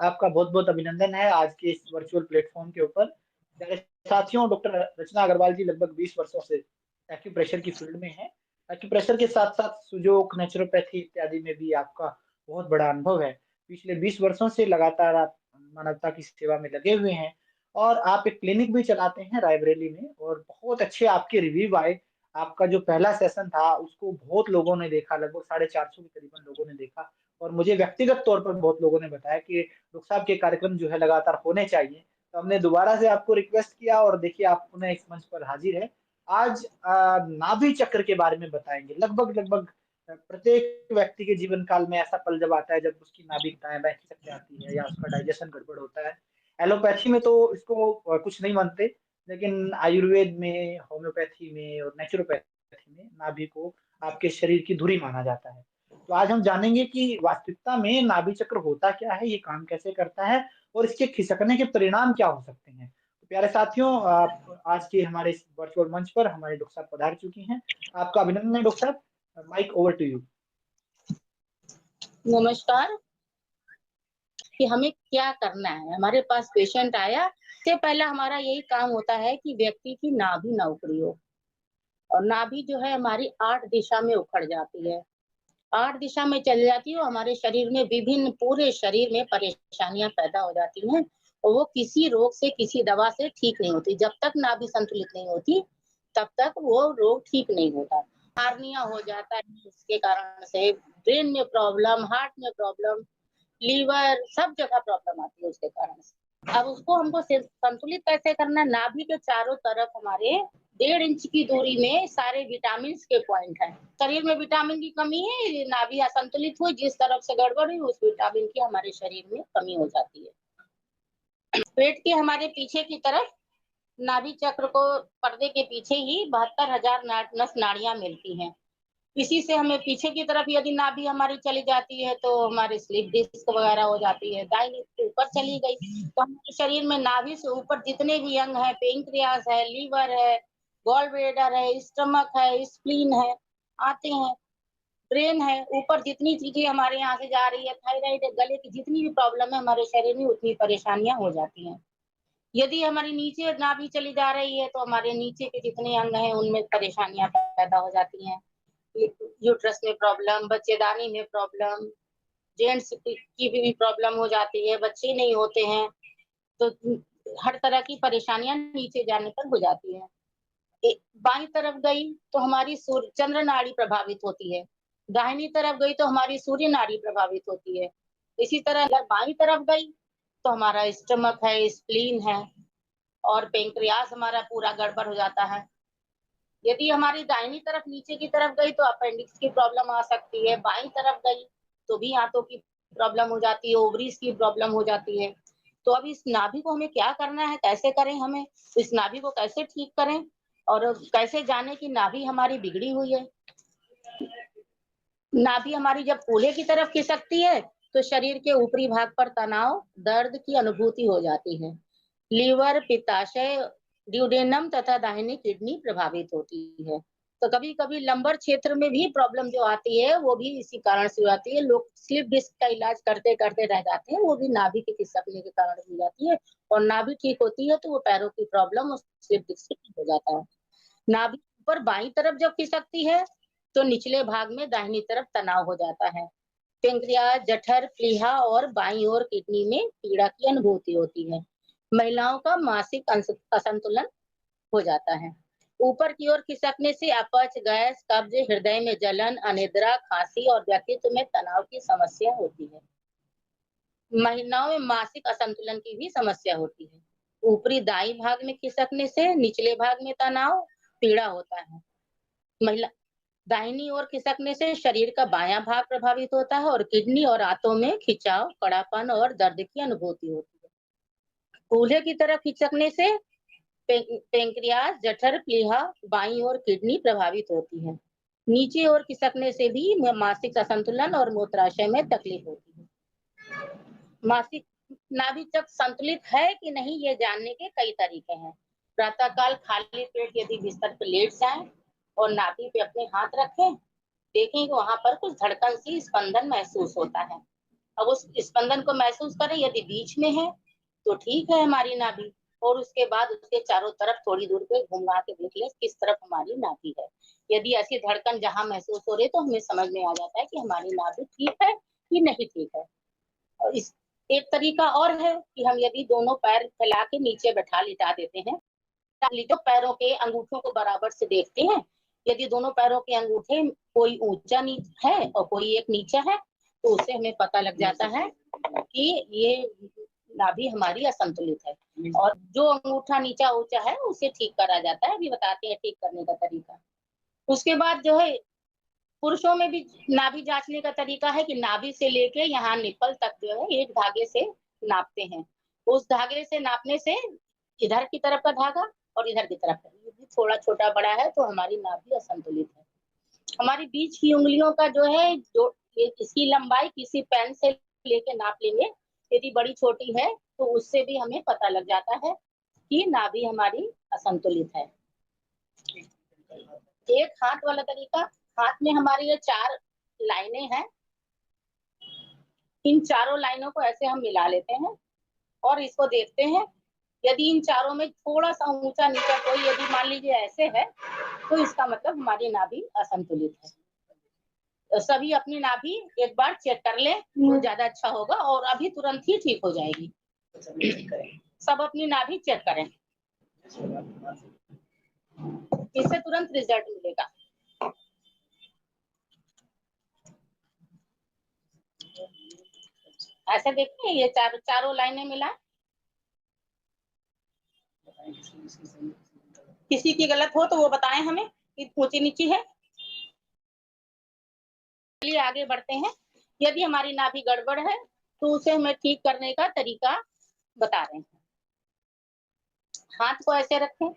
आपका बहुत-बहुत अभिनंदन है आज के इस वर्चुअल प्लेटफ़ॉर्म के ऊपर। मेरे साथियों डॉक्टर रचना अग्रवाल जी लगभग 20 वर्षों से एक्यूप्रेशर की फ़ील्ड में हैं। एक्यूप्रेशर के साथ-साथ सुजोक, नेचुरोपैथी इत्यादि में भी आपका बहुत बड़ा अनुभव है। पिछले 20 वर्षों से लगातार आप मानवता की सेवा में लगे हुए हैं और आप एक क्लिनिक भी चलाते हैं रायबरेली में और बहुत अच्छे आपके रिव्यू आए। आपका जो पहला सेशन था उसको बहुत लोगों ने देखा, लगभग 450 के करीबन लोगों ने देखा और मुझे व्यक्तिगत तौर पर बहुत लोगों ने बताया कि डॉक्टर साहब के कार्यक्रम जो है लगातार होने चाहिए। तो हमने दोबारा से आपको रिक्वेस्ट किया और देखिए आप पुनः इस मंच पर हाज़िर हैं। आज नाभि चक्र के बारे में बताएँगे। लगभग प्रत्येक व्यक्ति के जीवन काल में ऐसा पल जब आता है जब उसकी नाभि दाएँ-बाएँ खिसक जाती है या उसका डाइजेशन गड़बड़ होता है। एलोपैथी में तो इसको कुछ नहीं मानते, लेकिन आयुर्वेद में, होम्योपैथी में और नेचुरोपैथी में नाभि को आपके शरीर की धुरी माना जाता है। तो आज हम जानेंगे कि वास्तविकता में नाभि चक्र होता क्या है, ये काम कैसे करता है और इसके खिसकने के परिणाम क्या हो सकते हैं। तो प्यारे साथियों आप आज के हमारे इस वर्चुअल मंच पर हमारे डॉक्टर साहब पधार चुकी हैं। आपका अभिनंदन है डॉक्टर साहब। Mic over to you. नमस्कार। कि हमें क्या करना है, हमारे पास पेशेंट आया तो पहला हमारा यही काम होता है कि व्यक्ति की नाभि ना उखड़ी हो और नाभि जो है हमारी 8 दिशा में उखड़ जाती है। 8 दिशा में चली जाती है और हमारे शरीर में विभिन्न पूरे शरीर में परेशानियां पैदा हो जाती हैं और वो किसी रोग से किसी दवा से ठीक नहीं होती। जब तक नाभि संतुलित नहीं होती तब तक वो रोग ठीक नहीं होता। हार्निया हो जाता है उसके कारण से, ब्रेन में प्रॉब्लम, हार्ट में प्रॉब्लम, लीवर सब जगह प्रॉब्लम आती है उसके कारण से। अब उसको हमको संतुलित कैसे करना है, नाभि के चारों तरफ हमारे 1.5 इंच की दूरी में सारे विटामिन के पॉइंट हैं। शरीर में विटामिन की कमी है, नाभि असंतुलित हुई, जिस तरफ से गड़बड़ हुई उस विटामिन की हमारे शरीर में कमी हो जाती है। पेट के हमारे पीछे की तरफ नाभि चक्र को पर्दे के पीछे ही 72,000 नस नाड़ियां मिलती हैं। इसी से हमें पीछे की तरफ यदि नाभि हमारी चली जाती है तो हमारी स्लीप डिस्क वगैरह हो जाती है। दाहिनी से ऊपर चली गई तो हमारे शरीर में नाभि से ऊपर जितने भी अंग है, पेंक्रियास है, लीवर है, गॉल ब्लैडर है, स्टमक है, स्प्लीन है, आते हैं, ब्रेन है, ऊपर जितनी चीजें हमारे यहाँ से जा रही है, थायराइड है, गले की जितनी भी प्रॉब्लम है हमारे शरीर में उतनी परेशानियां हो जाती हैं। यदि हमारी नीचे नाभि चली जा रही है तो हमारे नीचे के जितने अंग हैं उनमें परेशानियां पैदा हो जाती हैं। यूट्रस में प्रॉब्लम, बच्चेदानी में प्रॉब्लम, जेंट्स की भी प्रॉब्लम हो जाती है, बच्चे नहीं होते हैं तो हर तरह की परेशानियां नीचे जाने पर हो जाती है। बाईं तरफ गई तो हमारी सूर्य चंद्र नाड़ी प्रभावित होती है, दाहिनी तरफ गई तो हमारी सूर्य नाड़ी प्रभावित होती है। इसी तरह अगर बाईं तरफ गई तो हमारा स्टमक है, स्प्लीन है और पेंक्रियास हमारा पूरा गड़बड़ हो जाता है। यदि हमारी दाहिनी तरफ नीचे की तरफ गई तो अपेंडिक्स की प्रॉब्लम आ सकती है, बाईं तरफ गई तो भी आंतों की प्रॉब्लम हो जाती है, ओवरीज की प्रॉब्लम हो जाती है। तो अब इस नाभि को हमें क्या करना है, कैसे करें, हमें इस नाभि को कैसे ठीक करें और कैसे जाने कि नाभि हमारी बिगड़ी हुई है। नाभि हमारी जब कूल्हे की तरफ खिसकती है तो शरीर के ऊपरी भाग पर तनाव, दर्द की अनुभूति हो जाती है। लीवर, पित्ताशय, ड्यूडेनम तथा दाहिनी किडनी प्रभावित होती है। तो कभी-कभी लंबर क्षेत्र में भी प्रॉब्लम जो आती है वो भी इसी कारण से आती है। लोग स्लिप डिस्क का इलाज करते-करते रह जाते हैं, वो भी नाभि के खिसकने के कारण हो जाती है और नाभि ठीक होती है तो वो पैरों की प्रॉब्लम और स्लिप डिस्क से ठीक हो जाता है। नाभि ऊपर बाईं तरफ जब खिसकती है तो निचले भाग में दाहिनी तरफ तनाव हो जाता है। पेंक्रियास, जठर, प्लीहा और बाईं ओर किडनी में पीड़ा की अनुभूति होती है। महिलाओं का मासिक असंतुलन हो जाता है। ऊपर की ओर खिसकने से अपच, गैस, कब्ज, हृदय में जलन, अनिद्रा, खांसी और व्यक्तित्व में तनाव की समस्या होती है। महिलाओं में मासिक असंतुलन की भी समस्या होती है। ऊपरी दाईं भाग में खिसकने से निचले भाग में तनाव, पीड़ा होता है। महिला दाहिनी ओर खिसकने से शरीर का बायां भाग प्रभावित होता है और किडनी और आंतों में खिंचाव, कड़ापन और दर्द की अनुभूति होती है। कूल्हे की तरफ खिसकने से पेंक्रियास, जठर, प्लीहा, बाईं ओर किडनी प्रभावित होती है। नीचे ओर खिसकने से भी मासिक असंतुलन और मूत्राशय में तकलीफ होती है। मासिक नाभि चक्र संतुलित है कि नहीं ये जानने के कई तरीके हैं। प्रातःकाल खाली पेट यदि बिस्तर पर लेट जाएं और नाभि पे अपने हाथ रखें, देखें कि वहां पर कुछ धड़कन सी स्पंदन महसूस होता है। अब उस स्पंदन को महसूस करें, यदि बीच में है तो ठीक है हमारी नाभि, और उसके बाद उसके चारों तरफ थोड़ी दूर पे घुमा के देख ले किस तरफ हमारी नाभि है। यदि ऐसी धड़कन जहां महसूस हो रही तो हमें समझ में आ जाता है कि हमारी नाभि ठीक है कि नहीं ठीक है। और इस एक तरीका और है कि हम यदि दोनों पैर फैला के नीचे बैठा लिटा देते हैं, तो पैरों के अंगूठों को बराबर से देखते हैं। यदि दोनों पैरों के अंगूठे कोई ऊंचा है और कोई एक नीचा है, तो उससे हमें पता लग जाता है कि ये नाभि हमारी असंतुलित है। और जो अंगूठा नीचा ऊंचा है उसे ठीक करा जाता है। अभी बताते हैं ठीक करने का तरीका। उसके बाद जो है पुरुषों में भी नाभि जांचने का तरीका है कि नाभि से लेके यहाँ निप्पल तक जो है एक धागे से नापते हैं। उस धागे से नापने से इधर की तरफ का धागा और इधर की तरफ थोड़ा छोटा बड़ा है तो हमारी नाभि असंतुलित है। हमारी बीच की उंगलियों का जो है, जो इसकी लंबाई किसी पेन से लेके नाप लेंगे, यदि बड़ी छोटी है तो उससे भी हमें पता लग जाता है कि नाभि हमारी असंतुलित है। एक हाथ वाला तरीका, हाथ में हमारी ये 4 लाइनें हैं। इन चारों लाइनों को ऐसे हम मिला लेते हैं और इसको देखते हैं। यदि इन चारों में थोड़ा सा ऊंचा नीचा कोई यदि मान लीजिए ऐसे है, तो इसका मतलब हमारी नाभि असंतुलित है। तो सभी अपनी नाभि एक बार चेक कर ले तो ज्यादा अच्छा होगा और अभी तुरंत ही ठीक हो जाएगी। सब अपनी नाभि चेक करें, इससे तुरंत रिजल्ट मिलेगा। ऐसे देखिए ये चारों लाइनें मिला, किसी की गलत हो तो वो बताएं हमें कि ऊंची नीची है। चलिए आगे बढ़ते हैं। यदि हमारी नाभि गड़बड़ है तो उसे हमें ठीक करने का तरीका बता रहे हैं। हाथ को ऐसे रखें,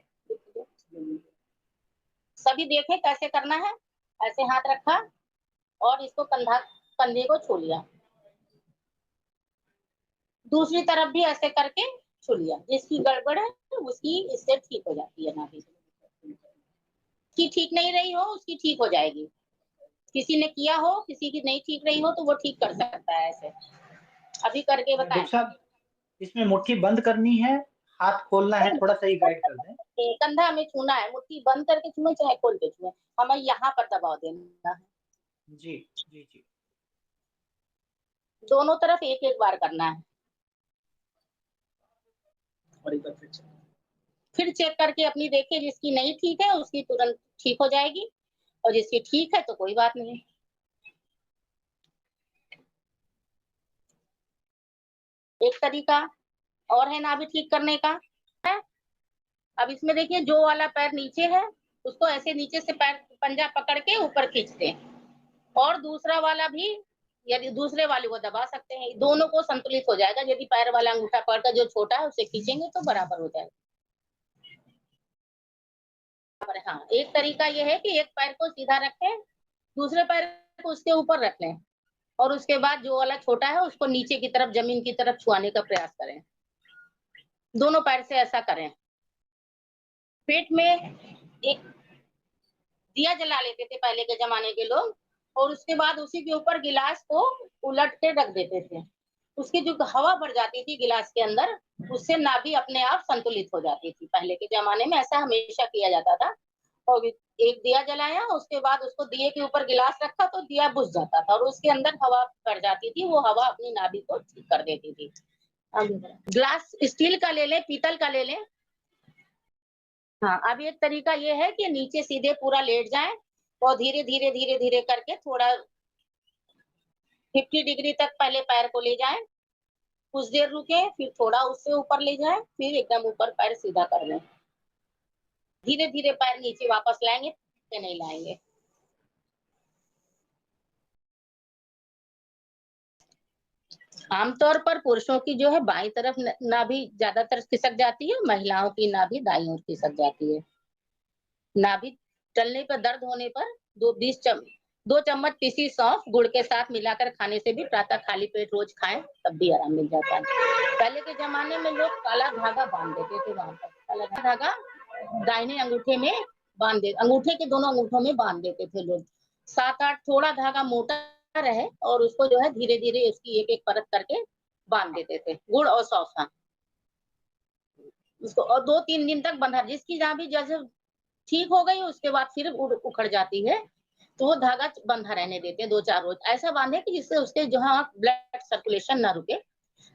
सभी देखें कैसे करना है। ऐसे हाथ रखा और इसको कंधे को छू लिया, दूसरी तरफ भी ऐसे करके छू लिया। जिसकी गड़बड़ है उसकी इससे ठीक हो जाती है नाभि। की ठीक नहीं रही हो उसकी ठीक हो जाएगी। किसी ने किया हो, किसी की नहीं ठीक रही हो तो वो ठीक कर सकता है। ऐसे अभी करके बताएं। डॉक्टर साहब, इसमें मुट्ठी बंद करनी है, हाथ खोलना है, थोड़ा सा ही गाइड कर दें। कंधा हमें छूना है, मुट्ठी बंद करके छूए चाहे खोल के छूए, हमें यहाँ पर दबाव देना है। जी जी जी। दोनों तरफ एक एक बार करना है। फिर चेक करके अपनी देखिए, जिसकी नहीं ठीक है उसकी तुरंत ठीक हो जाएगी और जिसकी ठीक है तो कोई बात नहीं। एक तरीका और है नाभि ठीक करने का है। अब इसमें देखिए जो वाला पैर नीचे है उसको ऐसे नीचे से पैर पंजा पकड़ के ऊपर खींचते हैं और दूसरा वाला भी यदि दूसरे वाले को दबा सकते हैं। दोनों को संतुलित हो जाएगा। यदि पैर वाला अंगूठा पकड़ जो छोटा है उसे खींचेंगे तो बराबर हो जाएगा। हाँ, एक तरीका यह है कि एक पैर को सीधा रखें, दूसरे पैर को उसके ऊपर रख लें और उसके बाद जो वाला छोटा है उसको नीचे की तरफ जमीन की तरफ छुआने का प्रयास करें। दोनों पैर से ऐसा करें। पेट में एक दिया जला लेते थे पहले के जमाने के लोग और उसके बाद उसी के ऊपर गिलास को उलट के रख देते थे। उसकी जो हवा भर जाती थी गिलास के अंदर, उससे नाभि अपने आप संतुलित हो जाती थी। पहले के जमाने में ऐसा हमेशा किया जाता था। और एक दिया जलाया, उसके बाद उसको दिए के ऊपर गिलास रखा तो दिया बुझ जाता था और उसके अंदर हवा भर जाती थी। वो हवा अपनी नाभि को ठीक कर देती थी। ग्लास स्टील का ले लें, पीतल का ले लें। हाँ, अब एक तरीका ये है कि नीचे सीधे पूरा लेट जाए और धीरे धीरे धीरे धीरे करके थोड़ा 50 डिग्री तक पहले पैर को ले जाएं, कुछ देर रुके, फिर थोड़ा उससे ऊपर ले जाएं, फिर एकदम ऊपर पैर सीधा कर लें। धीरे धीरे पैर नीचे वापस लाएंगे, नहीं लाएंगे। आमतौर पर पुरुषों की जो है बाईं तरफ नाभि ज्यादातर खिसक जाती है, महिलाओं की नाभि दाईं ओर खिसक जाती है। नाभि चलने पर दर्द होने पर 2 चम्मच पीसी सौंफ गुड़ के साथ मिलाकर खाने से भी प्रातः खाली पेट रोज खाएं, तब भी आराम मिल जाता है। पहले के जमाने में लोग काला धागा बांध देते थे वहां पर, काला धागा दाहिने अंगूठे में बांध दे, अंगूठे के दोनों अंगूठों में बांध देते थे लोग। 7-8 थोड़ा धागा मोटा रहे और उसको जो है धीरे धीरे उसकी एक एक परत करके बांध देते थे, गुड़ और सौसा उसको, और 2-3 दिन तक बंधा, जिसकी नाभि जैसे ठीक हो गई उसके बाद फिर उखड़ जाती है, तो वो धागा बंधा रहने देते हैं 2-4 रोज। ऐसा बांधे कि जिससे उसके जहाँ ब्लड सर्कुलेशन ना रुके,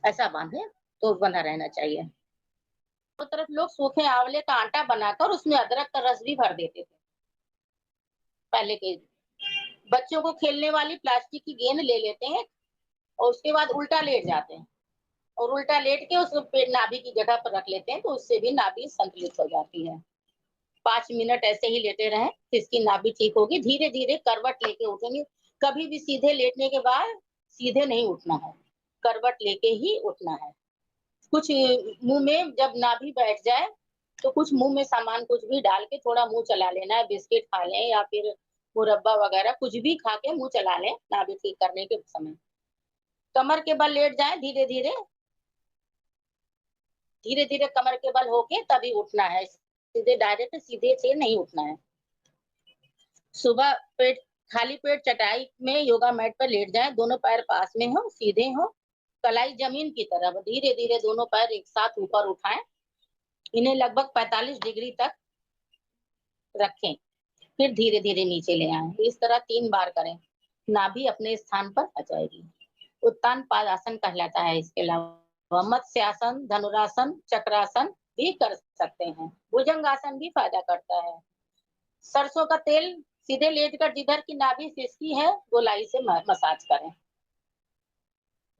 ऐसा बांधे तो बंधा रहना चाहिए। तो तरफ लोग सूखे आंवले का आटा बनाकर उसमें अदरक का रस भी भर देते थे। पहले के बच्चों को खेलने वाली प्लास्टिक की गेंद ले लेते हैं और उसके बाद उल्टा लेट जाते हैं और उल्टा लेट के उसको पेट नाभि की जगह पर रख लेते हैं, तो उससे भी नाभि संतुलित हो जाती है। 5 मिनट ऐसे ही लेटे रहें, इसकी नाभि ठीक होगी। धीरे धीरे करवट लेके उठेंगे, कभी भी सीधे लेटने के बाद सीधे नहीं उठना है, करवट लेके ही उठना है। कुछ मुंह में जब नाभि बैठ जाए तो कुछ मुंह में सामान कुछ भी डाल के थोड़ा मुंह चला लेना है, बिस्किट खा लें या फिर मुरब्बा वगैरह कुछ भी खा के मुंह चला लें नाभि ठीक करने के समय। कमर के बल लेट जाए, धीरे धीरे धीरे धीरे कमर के बल होके तभी उठना है, सीधे डायरेक्ट सीधे से नहीं उठना है। सुबह पेट खाली पेट चटाई में योगा मैट पर लेट जाएं, दोनों पैर पास में हो, सीधे हो, कलाई जमीन की तरफ, धीरे धीरे दोनों पैर एक साथ ऊपर उठाएं, इन्हें लगभग 45 डिग्री तक रखें, फिर धीरे धीरे नीचे ले आएं। इस तरह 3 बार करें, नाभि अपने स्थान पर आ जाएगी। उत्तान पादासन कहलाता है। इसके अलावा मत्स्यासन, धनुरासन, चक्रासन भी कर सकते हैं। भुजंगासन भी फायदा करता है। सरसों का तेल सीधे लेटकर जिधर की नाभि सिसकी है गोलाई से मसाज करें,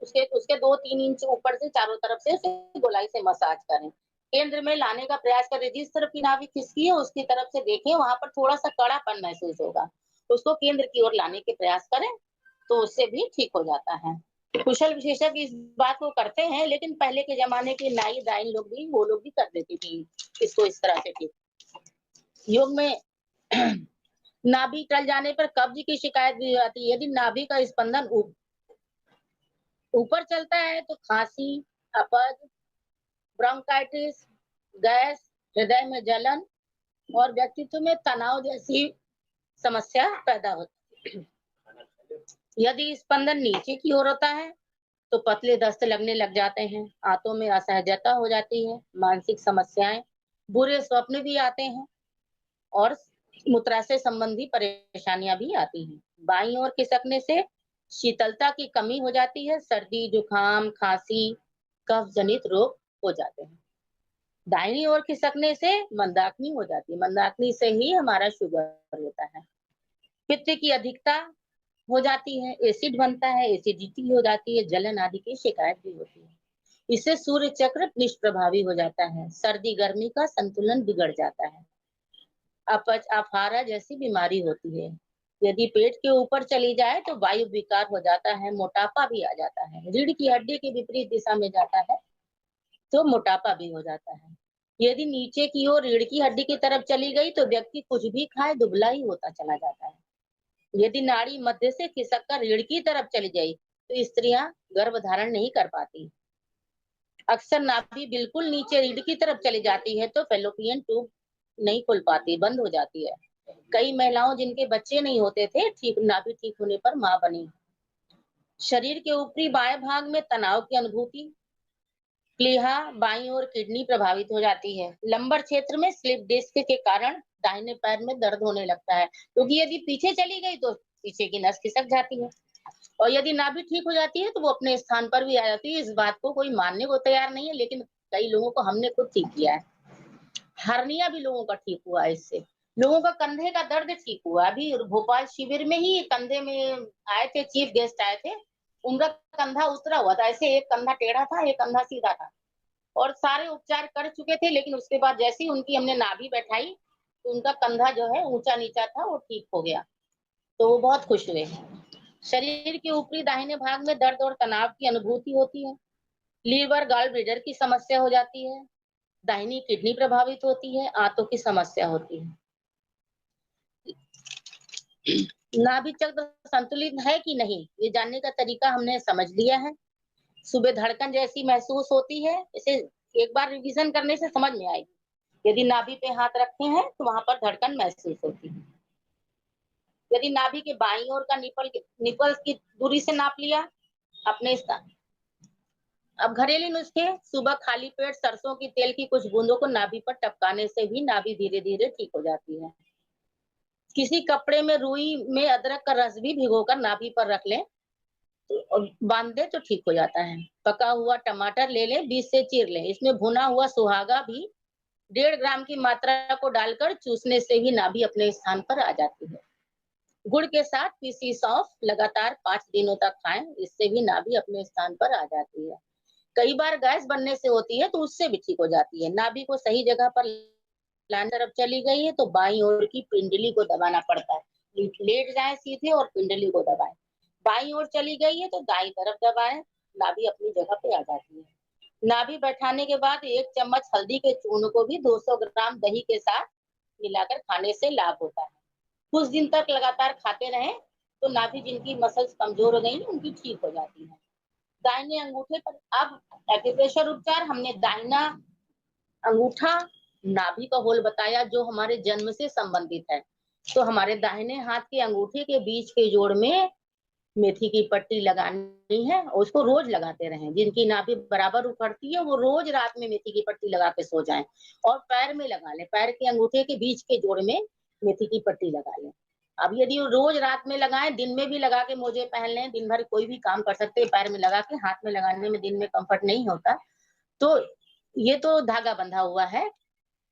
उसके उसके 2-3 इंच ऊपर से चारों तरफ से गोलाई से मसाज करें। केंद्र में लाने का प्रयास करें, जिस तरफ की नाभि खिसकी है उसकी तरफ से देखें, वहां पर थोड़ा सा कड़ापन महसूस होगा, उसको केंद्र की ओर लाने के प्रयास करें, तो उससे भी ठीक हो जाता है। कुशल विशेषज्ञ इस बात को करते हैं, लेकिन पहले के जमाने के नाई दाइन लोग भी, वो लोग भी कर देती थी इसको इस तरह से ठीक। योग में नाभि टल जाने पर कब्ज की शिकायत भी आती है। यदि नाभि का स्पंदन ऊपर चलता है तो खांसी, अपच, ब्रोंकाइटिस, गैस, हृदय में जलन और व्यक्तित्व में तनाव जैसी समस्या पैदा होती है। यदि स्पंदन नीचे की ओर होता है तो पतले दस्त लगने लग जाते हैं, आंतों में असहजता हो जाती है, मानसिक समस्याएं, बुरे स्वप्न भी आते हैं और मूत्राशय संबंधी परेशानियां भी आती हैं। बाईं ओर खिसकने से शीतलता की कमी हो जाती है, सर्दी, जुकाम, खांसी, कफ जनित रोग हो जाते हैं। दाहिनी ओर खिसकने से मंदाग्नि हो जाती है, मंदाग्नि से ही हमारा शुगर होता है। पित्त की अधिकता हो जाती है, एसिड बनता है, एसिडिटी हो जाती है, जलन आदि की शिकायत भी होती है। इससे सूर्य चक्र निष्प्रभावी हो जाता है, सर्दी गर्मी का संतुलन बिगड़ जाता है, अपच, अफारा जैसी बीमारी होती है। यदि पेट के ऊपर चली जाए तो वायु विकार हो जाता है, मोटापा भी आ जाता है। रीढ़ की हड्डी के विपरीत दिशा में जाता है तो मोटापा भी हो जाता है। यदि नीचे की ओर रीढ़ की हड्डी की तरफ चली गई तो व्यक्ति कुछ भी खाए दुबला ही होता चला जाता है। यदि नाड़ी मध्य से खिसक कर रीढ़ की तरफ चली गई तो स्त्रियां गर्भ धारण नहीं कर पाती। अक्सर नाभि बिल्कुल नीचे रीढ़ की तरफ चली जाती है तो फैलोपियन ट्यूब नहीं खुल पाती, बंद हो जाती है। कई महिलाओं जिनके बच्चे नहीं होते थे, ठीक नाभि ठीक होने पर मां बनी। शरीर के ऊपरी बाएं भाग में तनाव की अनुभूति, प्लीहा, बाईं ओर किडनी प्रभावित हो जाती है। लंबर क्षेत्र में स्लिप डिस्क के कारण दाहिने पैर में दर्द होने लगता है, क्योंकि यदि पीछे चली गई तो पीछे की नस खिसक जाती है और यदि नाभि ठीक हो जाती है तो वो अपने स्थान पर भी आ जाती है। इस बात को कोई मानने को तैयार नहीं है, लेकिन कई लोगों को हमने खुद ठीक किया है। हर्निया भी लोगों का ठीक हुआ है इससे। लोगों का कंधे का दर्द ठीक हुआ। अभी भोपाल शिविर में ही कंधे में आए थे, चीफ गेस्ट आए थे, उनका कंधा उतरा हुआ था, ऐसे एक कंधा टेढ़ा था, एक कंधा सीधा था और सारे उपचार कर चुके थे, लेकिन उसके बाद जैसे ही उनकी हमने नाभि बैठाई तो उनका कंधा जो है ऊंचा नीचा था वो ठीक हो गया, तो वो बहुत खुश हुए। शरीर के ऊपरी दाहिने भाग में दर्द और तनाव की अनुभूति होती है। लीवर गॉल ब्लैडर की समस्या हो जाती है, दाहिनी किडनी प्रभावित होती है, आंतों की समस्या होती है। नाभि चक्र संतुलित है कि नहीं, ये जानने का तरीका हमने समझ लिया है। सुबह धड़कन जैसी महसूस होती है, इसे एक बार रिवीजन करने से समझ में आएगी। यदि नाभि पे हाथ रखे हैं तो वहां पर धड़कन महसूस होती है। यदि नाभि के बाईं ओर का निपल की दूरी से नाप लिया अपने स्थान। अब घरेलू नुस्खे, सुबह खाली पेट सरसों की तेल की कुछ बूंदों को नाभि पर टपकाने से भी नाभि धीरे धीरे ठीक हो जाती है। किसी कपड़े में रुई में अदरक का रस भी भिगोकर नाभि पर रख लें और बांध दे तो ठीक हो जाता है। पका हुआ टमाटर ले लें, बीच से चीर लें, इसमें भुना हुआ सुहागा भी 1.5 ग्राम की मात्रा को डालकर चूसने से भी नाभि अपने स्थान पर आ जाती है। गुड़ के साथ पीसी सौंफ लगातार 5 दिनों तक खाएं, इससे भी नाभि अपने स्थान पर आ जाती है। कई बार गैस बनने से होती है तो उससे भी ठीक हो जाती है। नाभि को सही जगह पर लाने तरफ चली गई है तो बाईं ओर की पिंडली को दबाना पड़ता है। लेट जाएं सीधे और पिंडली को दबाएं। बाईं ओर चली गई है तो दाईं तरफ दबाएं, नाभि अपनी जगह पे आ जाती है। नाभि बैठाने के बाद 1 चम्मच हल्दी के चूर्ण को भी 200 ग्राम दही के साथ मिलाकर खाने से लाभ होता है। कुछ दिन तक लगातार खाते रहें तो नाभि जिनकी मसल्स कमजोर हो गई है उनकी ठीक हो जाती है। दाहिने अंगूठे पर अब एक्यूप्रेशर उपचार, हमने दाहिना अंगूठा नाभि का होल बताया जो हमारे जन्म से संबंधित है। तो हमारे दाहिने हाथ के अंगूठे के बीच के जोड़ में मेथी की पट्टी लगानी है और उसको रोज लगाते रहें। जिनकी नाभि बराबर उखड़ती है वो रोज रात में मेथी की पट्टी लगा के सो जाएं और पैर में लगा लें। पैर के अंगूठे के बीच के जोड़ में मेथी की पट्टी लगा लें। अब यदि रोज रात में लगाएं, दिन में भी लगा के मोजे पहन लें, दिन भर कोई भी काम कर सकते हैं पैर में लगा के। हाथ में लगाने में दिन में कंफर्ट नहीं होता तो ये तो धागा बंधा हुआ है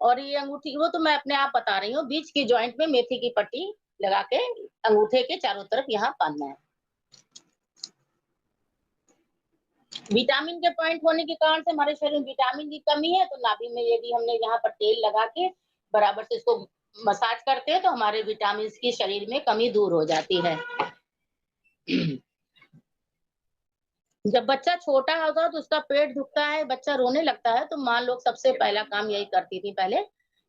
और ये अंगूठी वो तो मैं अपने आप बता रही हूँ। बीच की जॉइंट में मेथी की पट्टी लगा के अंगूठे के चारों तरफ यहाँ बांधना है। विटामिन के पॉइंट होने के कारण से हमारे शरीर में विटामिन की कमी है तो नाभि में यदि हमने यहाँ पर तेल लगा के बराबर से इसको मसाज करते हैं तो हमारे विटामिन की शरीर में कमी दूर हो जाती है। जब बच्चा छोटा होगा तो उसका पेट दुखता है, बच्चा रोने लगता है तो माँ लोग सबसे पहला काम यही करती थी पहले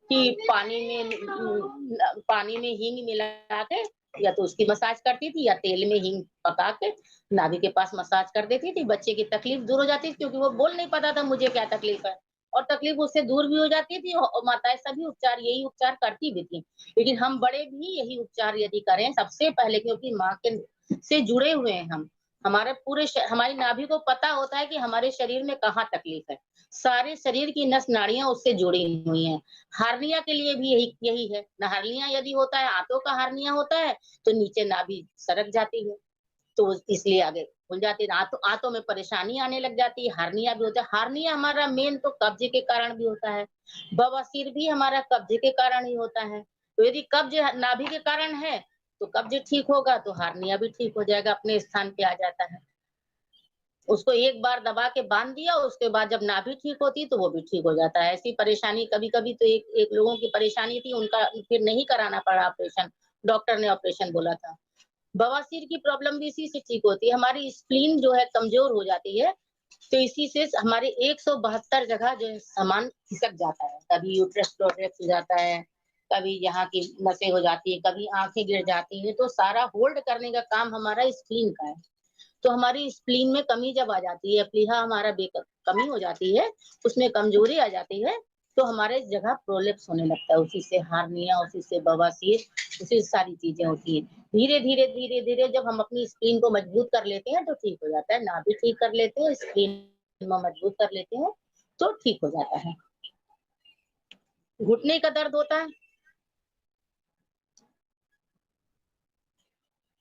कि पानी में हींग मिला के या तो उसकी मसाज करती थी या तेल में हींग पका के नाभि के पास मसाज कर देती थी। बच्चे की तकलीफ दूर हो जाती थी क्योंकि वो बोल नहीं पाता था मुझे क्या तकलीफ है और तकलीफ उससे दूर भी हो जाती थी और माताएं सभी यही उपचार करती भी थी। लेकिन हम बड़े भी यही उपचार यदि करें सबसे पहले, क्योंकि माँ के से जुड़े हुए हैं हम, हमारे हमारी नाभि को पता होता है कि हमारे शरीर में कहाँ तकलीफ है। सारे शरीर की नस नाड़ियां उससे जुड़ी हुई हैं। हार्निया के लिए भी यही है ना। हार्निया यदि होता है, आंतों का हार्निया होता है तो नीचे नाभि सरक जाती है तो इसलिए आगे खुल जाती है। आंतों में परेशानी आने लग जाती है। हार्निया भी होता है। हार्निया हमारा मेन तो कब्ज के कारण भी होता है। बवासीर भी हमारा कब्ज के कारण ही होता है। तो यदि कब्ज नाभि के कारण है तो कब्ज ठीक होगा तो हार्निया भी ठीक हो जाएगा, अपने स्थान पे आ जाता है। उसको एक बार दबा के बांध दिया, उसके बाद जब नाभि ठीक होती तो वो भी ठीक हो जाता है। ऐसी परेशानी कभी-कभी तो एक लोगों की परेशानी थी, उनका फिर नहीं कराना पड़ा ऑपरेशन, डॉक्टर ने ऑपरेशन बोला था। बवासीर की प्रॉब्लम भी इसी से ठीक होती है। हमारी स्प्लीन जो है कमजोर हो जाती है तो इसी से हमारे 172 जगह जो है सामान खिसक जाता है। कभी यूट्रस प्रोट्रैक्ट हो जाता है, कभी यहाँ की नसें हो जाती है, कभी आंखें गिर जाती है, तो सारा होल्ड करने का काम हमारा स्प्लीन का है। तो हमारी स्प्लीन में कमी जब आ जाती है, प्लीहा हमारा कमी हो जाती है, उसमें कमजोरी आ जाती है तो हमारे जगह प्रोलेप्स होने लगता है। उसी से हार्निया, उसी से बवासीर, उसी से सारी चीजें होती है। धीरे धीरे धीरे धीरे जब हम अपनी स्प्लीन को मजबूत कर लेते हैं तो ठीक हो जाता है। नाभि ठीक कर लेते हैं, स्प्लीन में मजबूत कर लेते हैं तो ठीक हो जाता है। घुटने का दर्द होता है,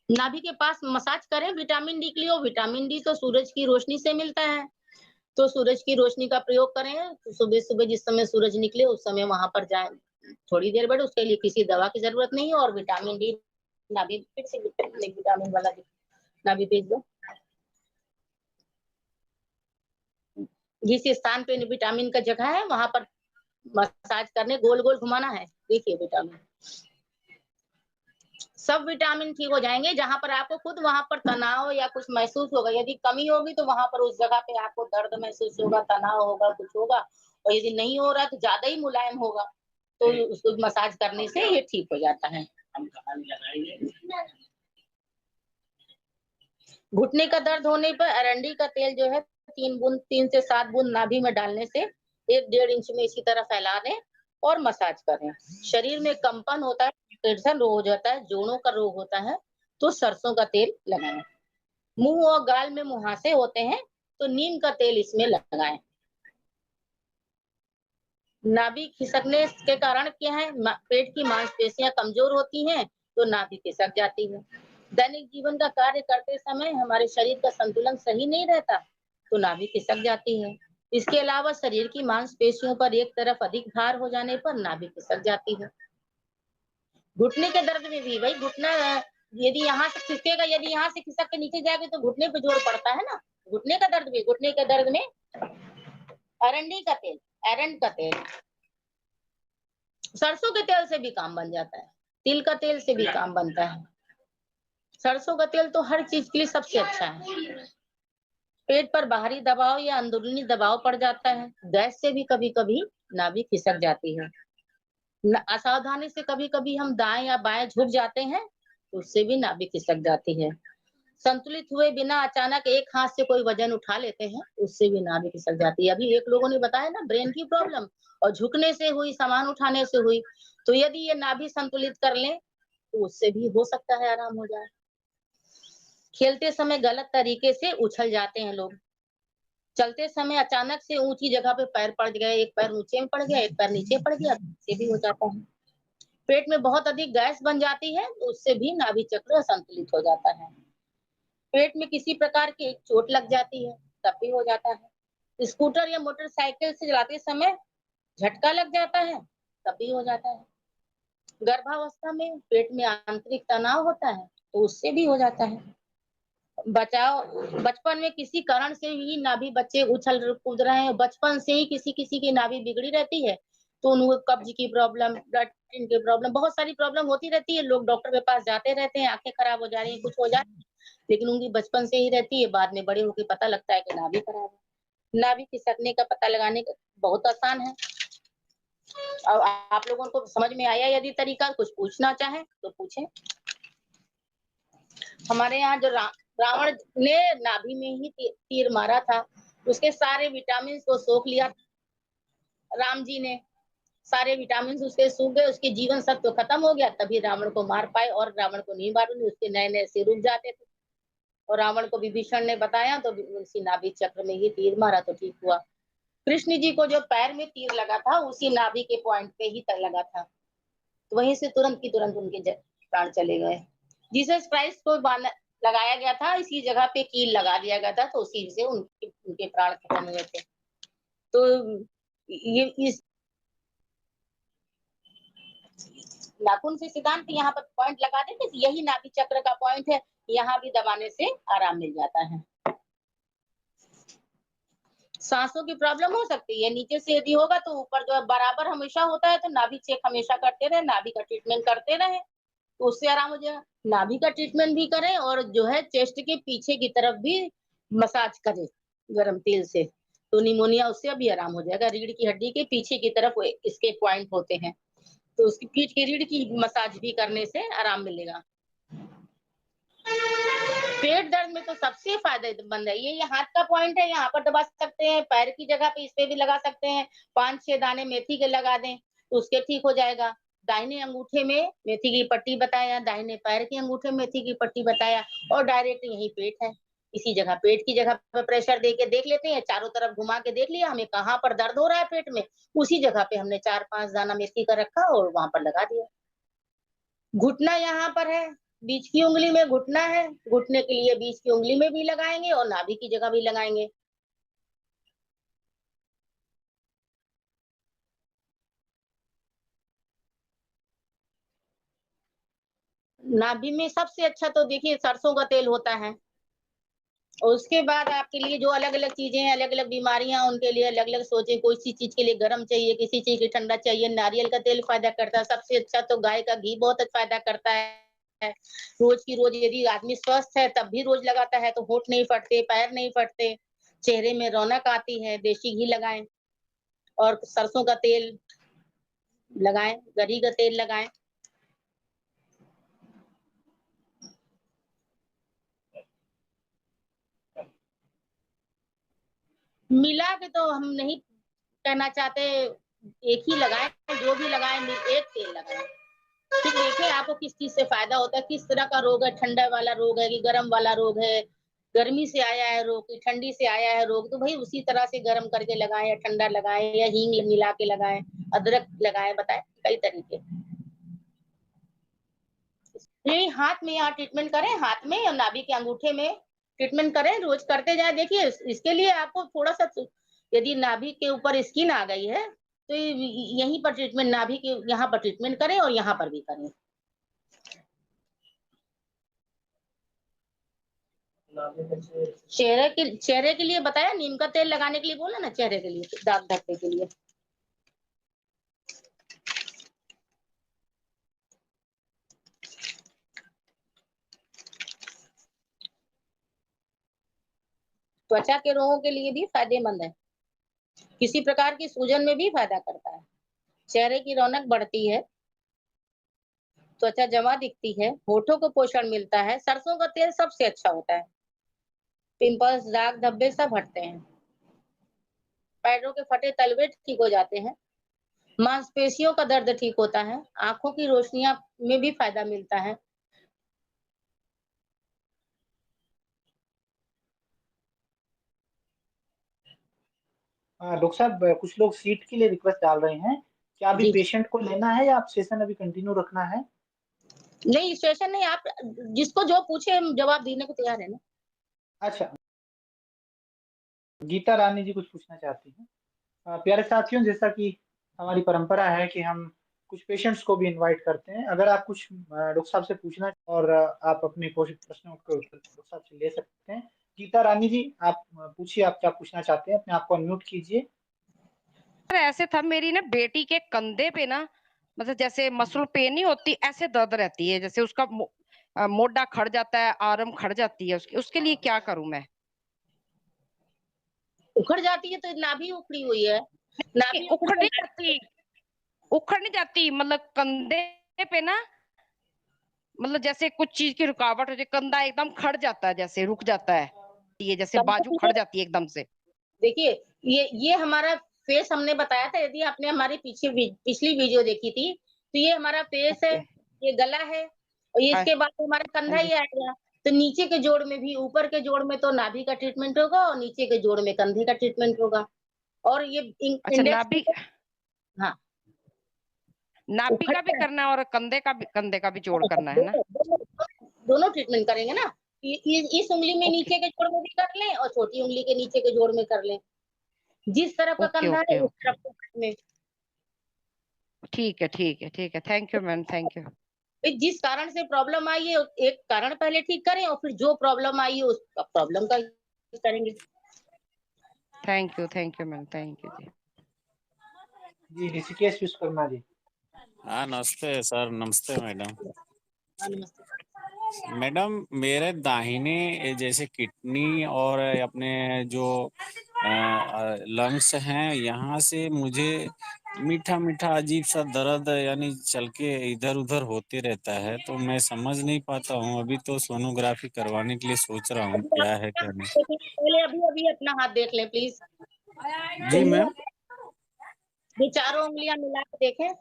नाभि के पास मसाज करें विटामिन डी के लिए। विटामिन डी तो सूरज की रोशनी से मिलता है तो सूरज की रोशनी का प्रयोग करें। तो सुबह सुबह जिस समय सूरज निकले उस समय वहां पर जाए, थोड़ी देर बैठे, उसके लिए किसी दवा की जरूरत नहीं है। और विटामिन डी नाभि फिर से विटामिन वाला नाभि भेज दो। जिस स्थान पे विटामिन का जगह है वहां पर मसाज करने, गोल गोल घुमाना है। देखिए विटामिन, सब विटामिन ठीक हो जाएंगे। जहां पर आपको खुद वहां पर तनाव या कुछ महसूस होगा, यदि कमी होगी तो वहां पर उस जगह पे आपको दर्द महसूस होगा, तनाव होगा, कुछ होगा। और यदि नहीं हो रहा तो ज्यादा ही मुलायम होगा तो उसको मसाज करने से ये ठीक हो जाता है। घुटने का दर्द होने पर अरंडी का तेल जो है 3 से 7 बूंद नाभि में डालने से 1-1.5 इंच में इसी तरह फैला दें और मसाज करें। शरीर में कंपन होता है पार्किंसन रोग हो जाता है, जोड़ों का रोग होता है, तो सरसों का तेल लगाएं। मुंह और गाल में मुहासे होते हैं तो नीम का तेल इसमें लगाएं। नाभि खिसकने के कारण क्या है, पेट की मांसपेशियां कमजोर होती हैं तो नाभि खिसक जाती है। दैनिक जीवन का कार्य करते समय हमारे शरीर का संतुलन सही नहीं रहता तो नाभि खिसक जाती है। इसके अलावा शरीर की मांसपेशियों पर एक तरफ अधिक भार हो जाने पर नाभि खिसक जाती है। घुटने के दर्द में भी भाई घुटना यदि यहाँ से खिसकेगा, यदि यहाँ से खिसक के नीचे जाएगा तो घुटने पे जोर पड़ता है ना। घुटने का दर्द भी, घुटने के दर्द में अरंडी का तेल, एरंड का तेल, सरसों के तेल से भी काम बन जाता है, तिल का तेल से भी काम बनता है। सरसों का तेल तो हर चीज के लिए सबसे अच्छा है। पेट पर बाहरी दबाव या अंदरूनी दबाव पड़ जाता है, गैस से भी कभी कभी नाभि खिसक जाती है। असावधानी से कभी कभी हम दाएं या बाएं झुक जाते हैं तो उससे भी नाभि खिसक जाती है। संतुलित हुए बिना अचानक एक हाथ से कोई वजन उठा लेते हैं उससे भी नाभि खिसक जाती है। अभी एक लोगों ने बताया ना ब्रेन की प्रॉब्लम और झुकने से हुई, सामान उठाने से हुई, तो यदि ये नाभि संतुलित कर लें तो उससे भी हो सकता है आराम हो जाए। खेलते समय गलत तरीके से उछल जाते हैं लोग, चलते समय अचानक से ऊंची जगह पे पैर पड़ गए, एक पैर ऊंचे में पड़ गया, एक पैर नीचे पड़ गया, इससे भी हो जाता है। पेट में बहुत अधिक गैस बन जाती है तो उससे भी नाभि चक्र असंतुलित हो जाता है। पेट में किसी प्रकार की चोट लग जाती है तब भी हो जाता है। स्कूटर या मोटरसाइकिल से चलाते समय झटका लग जाता है तब भी हो जाता है। गर्भावस्था में पेट में आंतरिक तनाव होता है तो उससे भी हो जाता है। बचपन में किसी कारण से ही नाभि, बच्चे उछल कूद रहे हैं, बचपन से ही किसी किसी की नाभि बिगड़ी रहती है तो उनको कब्ज की प्रॉब्लम, लैट्रिन की प्रॉब्लम, बहुत सारी प्रॉब्लम होती रहती है। लोग डॉक्टर के पास जाते रहते हैं, आंखें खराब हो जा रही है, कुछ हो जा रही है, लेकिन उनकी बचपन से ही रहती है, बाद में बड़े होकर पता लगता है कि नाभि खराब है। नाभि खिसकने का पता लगाने का बहुत आसान है। और आप लोगों को समझ में आया यदि तरीका, कुछ पूछना चाहे तो पूछें। हमारे यहाँ जो रावण ने नाभि में ही तीर मारा था, उसके सारे विटामिन को सोख लिया। राम जी ने सारे विटामिन उसके सूख गए, उसके जीवन सत्व खत्म हो गया, तभी रावण को मार पाए। और रावण को नहीं मालूम, उसके नए नए से रुक जाते थे। और रावण को विभीषण ने बताया तो उसी नाभि चक्र में ही तीर मारा तो ठीक हुआ। कृष्ण जी को जो पैर में तीर लगा था उसी नाभि के पॉइंट पे ही तक लगा था, तो वहीं से तुरंत की तुरंत उनके प्राण चले गए। जीसस क्राइस्ट को लगाया गया था, इसी जगह पे कील लगा दिया गया था, तो उसी से उनके प्राण खत्म हुए थे। तो ये इस नाखून से सिद्धांत यहाँ पर पॉइंट लगा देते, यही नाभि चक्र का पॉइंट है, यहाँ भी दबाने से आराम मिल जाता है। सांसों की प्रॉब्लम हो सकती है, नीचे से यदि होगा तो ऊपर जो बराबर हमेशा होता है, तो नाभि चेक हमेशा करते रहे, नाभि का ट्रीटमेंट करते रहे तो उससे आराम हो जाएगा। नाभि का ट्रीटमेंट भी करें और जो है चेस्ट के पीछे की तरफ भी मसाज करें गरम तेल से, तो निमोनिया उससे भी आराम हो जाएगा। रीढ़ की हड्डी के पीछे की तरफ इसके पॉइंट होते हैं, तो उसकी पीठ की रीढ़ की मसाज भी करने से आराम मिलेगा। पेट दर्द में तो सबसे फायदेमंद है ये हाथ का पॉइंट है, यहाँ पर दबा सकते हैं, पैर की जगह पे इस पे भी लगा सकते हैं। 5-6 दाने मेथी के लगा दें तो उसके ठीक हो जाएगा। दाहिने अंगूठे में मेथी की पट्टी बताया, दाहिने पैर के अंगूठे में मेथी की पट्टी बताया, और डायरेक्ट यही पेट है, इसी जगह पेट की जगह पर प्रेशर दे के देख लेते हैं, चारों तरफ घुमा के देख लिया हमें कहाँ पर दर्द हो रहा है पेट में, उसी जगह पे हमने 4-5 दाना मेथी का रखा और वहां पर लगा दिया। घुटना यहाँ पर है, बीच की उंगली में घुटना है, घुटने के लिए बीच की उंगली में भी लगाएंगे और नाभि की जगह भी लगाएंगे। नाभि में सबसे अच्छा तो देखिए सरसों का तेल होता है, और उसके बाद आपके लिए जो अलग अलग चीजें हैं, अलग अलग बीमारियां, उनके लिए अलग अलग सोचे, कोई सी चीज के लिए गर्म चाहिए, किसी चीज के ठंडा चाहिए। नारियल का तेल फायदा करता है, सबसे अच्छा तो गाय का घी बहुत फायदा करता है। रोज की रोज यदि आदमी स्वस्थ है तब भी रोज लगाता है तो होंठ नहीं फटते, पैर नहीं फटते, चेहरे में रौनक आती है। देसी घी लगाएं और सरसों का तेल लगाएं, गरी का तेल लगाएं। मिला के तो हम नहीं कहना चाहते, एक ही लगाएं, जो भी लगाएं एक तेल लगाएं। फिर देखिए आपको किस चीज से फायदा होता है, किस तरह का रोग है, ठंडा वाला रोग है कि गर्म वाला रोग है, गर्मी से आया है रोग कि ठंडी से आया है रोग, तो भाई उसी तरह से गर्म करके लगाएं या ठंडा लगाएं या हींग मिला के लगाएं, अदरक लगाएं, बताएं कई तरीके। यही हाथ में यहाँ ट्रीटमेंट करें, हाथ में और नाभि के अंगूठे में ट्रीटमेंट करें, रोज करते जाए। देखिए इसके लिए आपको थोड़ा सा, यदि नाभि के ऊपर स्किन आ गई है तो यहीं पर ट्रीटमेंट, नाभि के यहाँ पर ट्रीटमेंट करें और यहाँ पर भी करें। चेहरे के लिए बताया, नीम का तेल लगाने के लिए बोला ना, चेहरे के लिए, दाग धब्बे के लिए। त्वचा के रोगों के लिए भी फायदेमंद है, किसी प्रकार की सूजन में भी फायदा करता है, चेहरे की रौनक बढ़ती है, त्वचा जमा दिखती है, होठों को पोषण मिलता है, सरसों का तेल सबसे अच्छा होता है, पिंपल्स दाग धब्बे सब हटते हैं, पैरों के फटे तलवे ठीक हो जाते हैं, मांसपेशियों का दर्द ठीक होता है, आंखों की रोशनियां में भी फायदा मिलता है। हाँ डॉक्टर साहब, कुछ लोग सीट के लिए रिक्वेस्ट डाल रहे हैं, क्या अभी जी पेशेंट को लेना है या आप सेशन अभी कंटिन्यू रखना है? नहीं, स्टेशन नहीं, आप जिसको जो पूछे हम जवाब देने को तैयार है ना। अच्छा, गीता रानी जी कुछ पूछना चाहती हैं। प्यारे साथियों, जैसा कि हमारी परंपरा है कि हम कुछ पेशेंट्स को भी इनवाइट करते हैं, अगर आप कुछ डॉक्टर साहब से पूछना और आप अपने प्रश्नों के उत्तर डॉक्टर साहब से ले सकते हैं। गीता रानी जी, आप पूछिए, आप क्या पूछना चाहते हैं, अपने आप को अनम्यूट कीजिए। ऐसे था, मेरी ना बेटी के कंधे पे ना, मतलब जैसे मसल पेन नहीं होती, ऐसे दर्द रहती है, जैसे उसका मोढा खड़ जाता है, आर्म खड़ जाती है उसकी, उसके लिए क्या करूं मैं? उखड़ जाती है तो नाभि उखड़ी हुई है, नाभि उखड़ उखड़ी नहीं जाती, उखड़ नहीं जाती, मतलब कंधे पे ना, मतलब जैसे कुछ चीज की रुकावट हो जाए, कंधा एकदम खड़ जाता है, जैसे रुक जाता है, ये जैसे बाजू खड़ है। जाती है एकदम से। देखिए ये हमारा फेस हमने बताया था, यदि आपने हमारी पिछली वीडियो देखी थी तो ये हमारा फेस है, ओके। ये गला है और ये हाँ। इसके बाद हमारा हाँ कंधा जी। ही आएगा। तो नीचे के जोड़ में भी, ऊपर के जोड़ में तो नाभि का ट्रीटमेंट होगा और नीचे के जोड़ में कंधे का ट्रीटमेंट होगा। और ये अच्छा, इंडेक्स, नाभि, हाँ नाभि का भी उखड़ता है, करना है और कंधे का भी जोड़ करना है ना? दोनों दोनों दोनों ट्रीटमेंट करेंगे ना। इस उंगली में ओके नीचे के जोड़ में भी कर लें और छोटी उंगली के नीचे के जोड़ में कर लें, जिस तरफ का ओके कंधा है ओके उस ओके। तरफ के में। ठीक है ठीक है ठीक है, thank you ma'am, thank you. फिर जिस कारण से प्रॉब्लम आई है एक कारण पहले ठीक करें और फिर जो प्रॉब्लम आई है उसका प्रॉब्लम का करेंगे। Thank you ma'am, thank you जी। जी ऋषिकेश विश्वकर्मा जी। हाँ नमस्ते सर, नमस्ते मैडम। हाँ, नमस्ते। मैडम मेरे दाहिने जैसे किडनी और अपने जो लंग्स हैं, यहाँ से मुझे मीठा मीठा अजीब सा दर्द यानी चल के इधर उधर होते रहता है, तो मैं समझ नहीं पाता हूँ। अभी तो सोनोग्राफी करवाने के लिए सोच रहा हूँ, अभी क्या है आप क्या नहीं। देखिए, पहले अभी अभी अपना हाथ देख लें प्लीज। Ji ma'am. ये चारों उंगलियां मिला के देखें।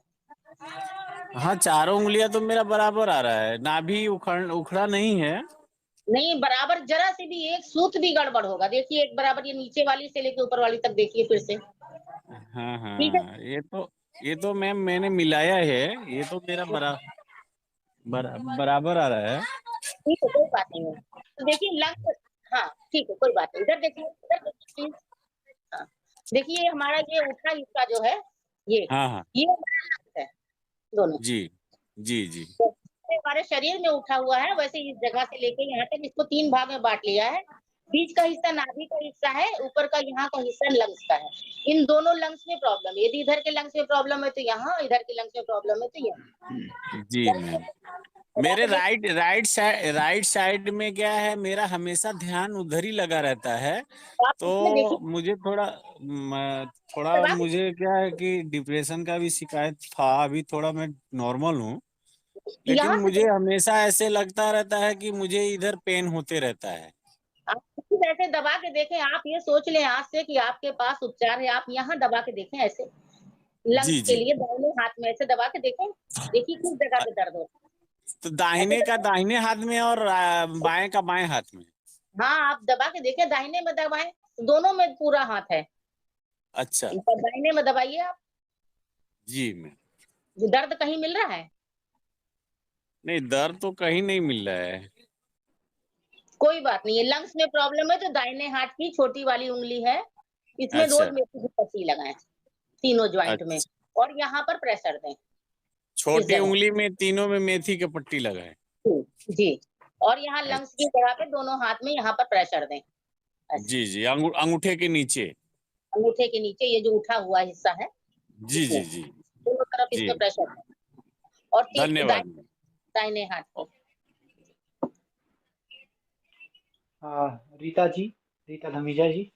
हाँ चारों उंगलियां तो मेरा बराबर आ रहा है, नाभि उखड़ा नहीं है। नहीं बराबर, जरा से भी एक सूत भी गड़बड़ होगा। देखिए एक बराबर, ये नीचे वाली से लेके ऊपर वाली तक देखिए फिर से। हाँ ठीक है, हाँ, ये तो मैम मैंने मिलाया है, ये तो मेरा बराबर आ रहा है। ठीक है, कोई बात नहीं है। तो देखिए लंग, हाँ ठीक है, कोई बात नहीं। इधर देखिए प्लीज। हाँ देखिए हमारा ये ऊपरा हिस्सा जो है, ये हाँ हाँ। ये हमारा lungs है दोनों। जी जी जी। तो हमारे शरीर में उठा हुआ है, वैसे इस जगह से लेके यहाँ तक इसको 3 भाग में बांट लिया है। बीच का हिस्सा नाभि का हिस्सा है, ऊपर का यहाँ का हिस्सा लंग्स का है। इन दोनों लंग्स में प्रॉब्लम है, यदि इधर के लंग्स में प्रॉब्लम है तो यहाँ, इधर के लंग्स में प्रॉब्लम है तो यहाँ। जी मैम, मेरे राइट साइड में क्या है, मेरा हमेशा ध्यान उधर ही लगा रहता है। आप तो इसमें देखिए, मुझे थोड़ा मुझे क्या है कि डिप्रेशन का भी शिकायत था। अभी थोड़ा मैं नॉर्मल हूँ, लेकिन यहाँ से मुझे हमेशा ऐसे लगता रहता है कि मुझे इधर पेन होते रहता है। आप कुछ ऐसे दबा के देखें, आप ये सोच लें आज से कि आपके पास उपचार है, आप यहाँ दबा के देखें ऐसे। लंग्स जी के जी। लिए दाहिने हाथ में ऐसे दबा के देखें, देखिए किस जगह अ, पे दर्द हो तो रहा है। दाहिने ऐसे का दबा, दाहिने हाथ में और बाएं का बाएं हाथ में। हाँ, आप दबा के देखिए, दाहिने में दबाएँ, दोनों में पूरा हाथ है। अच्छा। इनका दाहिने में दबाइए आप, जी मैं, जो दर्द कहीं मिल रहा है? नहीं दर्द तो कहीं नहीं मिल रहा है। कोई बात नहीं है, लंग्स में प्रॉब्लम है तो दाहिने हाथ की छोटी वाली उँगली है, इसमें अच्छा। रोज़ मेथी की पत्ती लगाएँ, तीनों जॉइंट में, अच्छा, और यहाँ पर प्रेशर दें, इस छोटी जगह। उंगली में तीनों में मेथी की पट्टी लगाए। जी, जी। और यहाँ लंग्स की अच्छा। जगह पे दोनों हाथ में यहाँ पर प्रेशर दें, ऐसे। जी जी, अंगूठे के नीचे। अंगूठे के नीचे ये जो उठा हुआ हिस्सा है, जी इसमें, जी जी। दोनों तरफ इस जी पे प्रेशर दें, और धन्यवाद। दाहिने हाथ को। रीता जी, रीता धमीजा जी।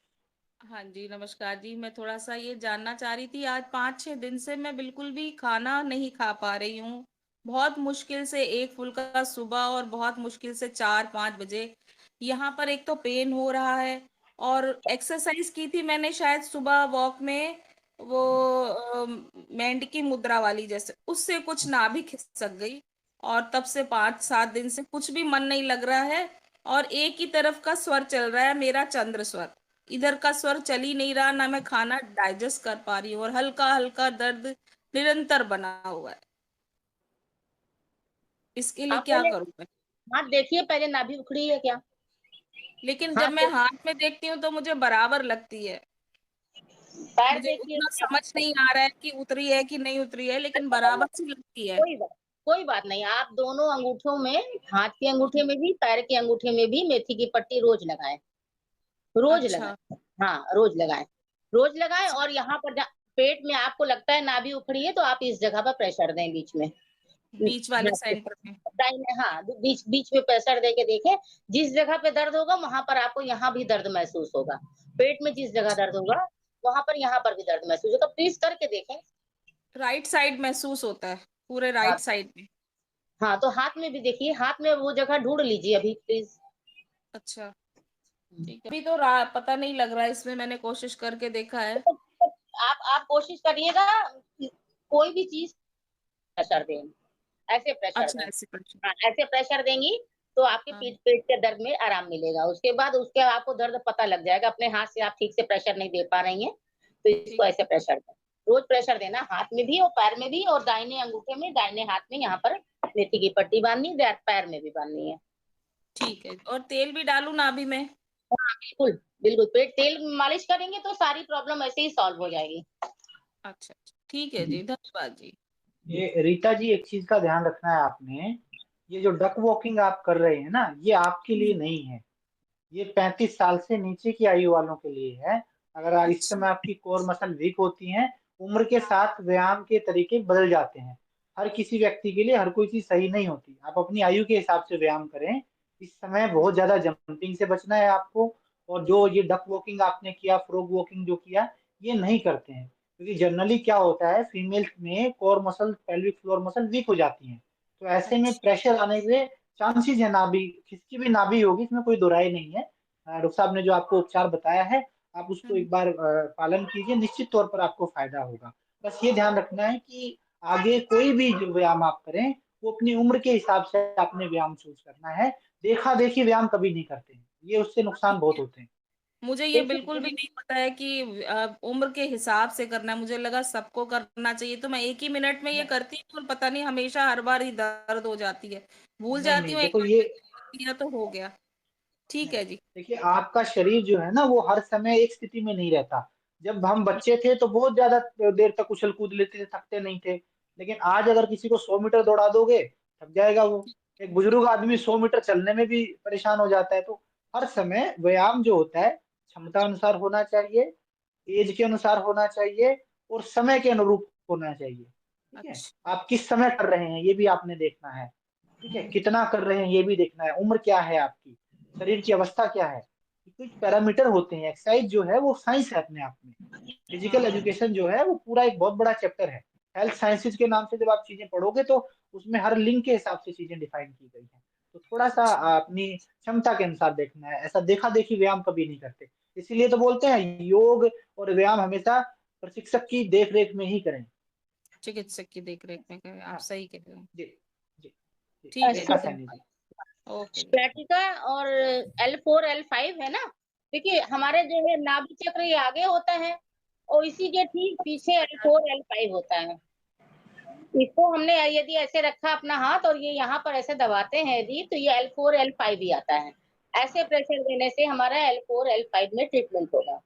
हाँ जी, नमस्कार जी। मैं थोड़ा-सा ये जानना चाह रही थी, आज 5-6 दिन से मैं बिल्कुल भी खाना नहीं खा पा रही हूँ। बहुत मुश्किल से 1 फुल्का सुबह और बहुत मुश्किल से 4-5 बजे। यहाँ पर एक तो पेन हो रहा है, और एक्सरसाइज़ की थी मैंने शायद सुबह वॉक में, वो मेंढकी मुद्रा वाली जैसे, उससे कुछ नाभि खिसक गई, और तब से 5-7 दिन से कुछ भी मन नहीं लग रहा है, और एक ही तरफ का स्वर चल रहा है मेरा, चंद्र स्वर। इधर का स्वर चल ही नहीं रहा, ना मैं खाना डाइजेस्ट कर पा रही हूँ, और हल्का-हल्का दर्द निरंतर बना हुआ है। इसके लिए आप क्या पहले करूँ मैं? हाथ देखिए, पहले नाभि उखड़ी है क्या? लेकिन जब हाथ मैं देख, हाथ में देखती हूँ तो मुझे बराबर लगती है। पैर मुझे देखिए, उतना समझ नहीं आ रहा है कि उतरी है कि नहीं उतरी है, लेकिन बराबर सी लगती है। कोई बात कोई बात नहीं, आप दोनों अंगूठों में, हाथ के अंगूठे में भी, पैर के अंगूठे में भी मेथी की पट्टी रोज़ लगाएँ, रोज़ अच्छा, लगाएँ। हाँ, रोज़ लगाएँ। रोज़ लगाएँ, और यहाँ पर पेट में आपको लगता है नाभि उखड़ी है, तो आप इस जगह पर प्रेशर दें बीच में। बीच वाले हाथ के सेंटर में। दाहिने, हाँ, बीच बीच में प्रेशर देके देखें, जिस जगह पे दर्द होगा वहाँ पर आपको यहाँ भी दर्द महसूस होगा। पेट में जिस जगह दर्द होगा, वहाँ पर यहाँ पर भी दर्द महसूस होगा। प्लीज़ करके देखें। राइट साइड महसूस होता है, पूरे हाँ, राइट साइड में। हाँ, तो हाथ में भी देखिए, हाथ में वो जगह ढूँढ लीजिए अभी प्लीज़। अच्छा, ठीक है। अभी तो पता नहीं लग रहा है, इसमें मैंने कोशिश करके देखा है। आप कोशिश करिएगा कि कोई भी चीज़ प्रेशर दें, ऐसे प्रेशर अच्छा, दें। ऐसे करके। हाँ, ऐसे प्रेशर देंगी तो आपके हाँ, पेट पेट के दर्द में आराम मिलेगा। उसके बाद उसके आपको दर्द पता लग जाएगा, अपने हाथ से आप ठीक से प्रेशर नहीं दे पा रही हैं, तो इसको ठीक, ऐसे प्रेशर दें। रोज़ प्रेशर देना, हाथ में भी और पैर में भी, और दाहिने अंगूठे में, दाहिने हाथ में यहाँ पर मेथी की पट्टी बाँधनी है, पैर में भी बाँधनी है। ठीक है। और तेल भी डालूँ नाभि में? हाँ, बिल्कुल, बिल्कुल, पेट तेल मालिश करेंगे तो सारी प्रॉब्लम ऐसे ही सॉल्व हो जाएगी। अच्छा, अच्छा। ठीक है जी। जी, धन्यवाद जी। ये रीता जी, एक चीज का ध्यान रखना है आपने, ये जो डक वॉकिंग आप कर रहे हैं ना, ये आपके लिए हुँ, नहीं है। ये 35 साल से नीचे की आयु वालों के लिए है। अगर इस अच्छा, समय आपकी कोर मसल वीक होती हैं, उम्र के हाँ, साथ व्यायाम के तरीके बदल जाते हैं। हर किसी व्यक्ति के लिए हर कोई चीज़ सही नहीं होती। आप अपनी आयु के हिसाब से व्यायाम करें। इस समय हुँ, बहुत ज़्यादा जंपिंग से बचना है आपको, और जो ये डक वॉकिंग आपने किया, फ्रॉग वॉकिंग जो किया, ये नहीं करते हैं। क्योंकि जनरली क्या होता है, फीमेल्स में core muscle, pelvic floor muscle week हो जाती हैं। तो ऐसे में अच्छा, प्रेशर आने के चांसेस है, नाभि किसकी भी नाभि होगी, इसमें कोई दो राय नहीं है। डॉक्टर साहब ने जो आपको उपचार बताया है, आप उसको हुँ, एक बार पालन कीजिए, निश्चित तौर पर आपको फायदा होगा। बस ये ध्यान रखना है कि आगे कोई भी जो व्यायाम आप करें, वो अपनी उम्र के हिसाब से आपने व्यायाम चूज़ करना है। देखा-देखी व्यायाम कभी नहीं करते हैं, ये उससे नुकसान ठीक बहुत है। होते हैं। मुझे ये देखिए, बिल्कुल भी नहीं पता है कि उम्र के हिसाब से करना है, मुझे लगा सबको करना चाहिए, तो मैं 1 ही मिनट में ये न करती हूँ, और पता नहीं हमेशा हर बार ही दर्द हो जाती है। भूल नहीं, जाती नहीं, हूँ, एक देखो बार ये किया तो हो गया। ठीक नहीं, है जी। देखिए आपका शरीर जो है ना, वो हर समय एक स्थिति में नहीं रहता। जब हम ठीक, बच्चे थे तो बहुत ज़्यादा देर तक उछल-कूद लेते थे, थकते नहीं थे। लेकिन आज अगर किसी को 100 मीटर दौड़ा दोगे, थक जाएगा वो। एक बुजुर्ग आदमी 100 मीटर चलने में भी परेशान हो जाता है। तो हर समय व्यायाम जो होता है, क्षमता अनुसार होना चाहिए, ऐज के अनुसार होना चाहिए, और समय के अनुरूप होना चाहिए। ठीक है? अच्छा, आप किस समय कर रहे हैं, ये भी आपने देखना है। ठीक है? हुँ, कितना कर रहे हैं, ये भी देखना है। उम्र क्या है आपकी? शरीर की अवस्था क्या है? कुछ पैरामीटर होते हैं। एक्सरसाइज जो है वो साइंस है अपने आप में। फिजिकल हाँ, एजुकेशन जो है वो पूरा एक बहुत बड़ा चैप्टर है। हेल्थ साइंसेज के नाम से जब आप चीज़ें पढ़ोगे तो उसमें हर लिंग के हिसाब से चीज़ें डिफाइन की गई हैं। तो थोड़ा-सा अच्छा, अपनी क्षमता के अनुसार देखना है। ऐसा देखा-देखी व्यायाम कभी नहीं करते। इसीलिए तो बोलते हैं योग और व्यायाम हमेशा प्रशिक्षक की देख-रेख में ही करें। चिकित्सक की देखरेख में करें। आप हाँ। सही कह रहे हो। जी जी जी। ठीक है रेखा जी। सैनी जी। ओके जी। स्ciatica और L4 L5 है ना, देखिए हमारे जो है नाभि चक्र ये आगे होता है और इसी के ठीक पीछे L4 L5 होता है। इसको हमने यदि ऐसे रखा अपना हाथ और ये यहाँ पर ऐसे दबाते हैं यदि, तो ये L4 L5 ही आता है। ऐसे प्रेशर देने से हमारा L4 L5 में ट्रीटमेंट होगा।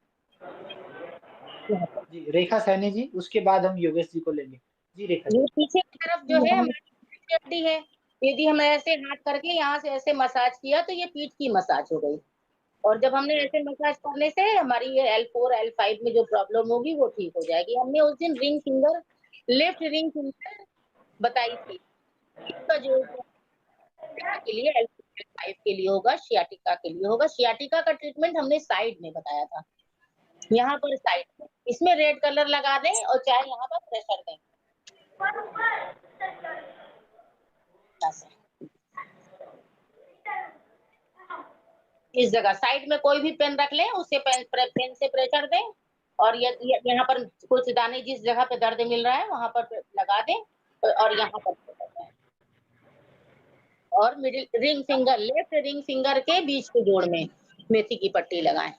जी रेखा सैनी जी, उसके बाद हम योगेश जी को लेंगे। जी रेखा ये जी। पीछे की तरफ जो है हमारी हड्डी है, यदि हमने ऐसे हाथ करके यहाँ से ऐसे मसाज किया तो ये पीठ की मसाज हो गई। और जब हमने ऐसे मसाज करने से हमारी ये L4 L5 में जो प्रॉब्लम होगी वो ठीक हो जाएगी। हमने उस दिन ring finger, left ring finger बताई थी। इसका जो के लिए L4 L5 के लिए होगा, सियाटिका के लिए होगा। सियाटिका का ट्रीटमेंट हमने साइड में बताया था, यहाँ पर साइड में। इसमें रेड कलर लगा दें और चाहे यहाँ पर प्रेशर दें। इस जगह साइड में कोई भी पेन रख लें, उससे पेन से प्रेशर दें और ये यहाँ पर कुछ दाने जिस जगह पे दर्द मिल रहा है वहां पर लगा दें और यहाँ पर pressure दें। और middle ring finger, left ring finger के बीच के जोड़ में मेथी की पट्टी लगाएं।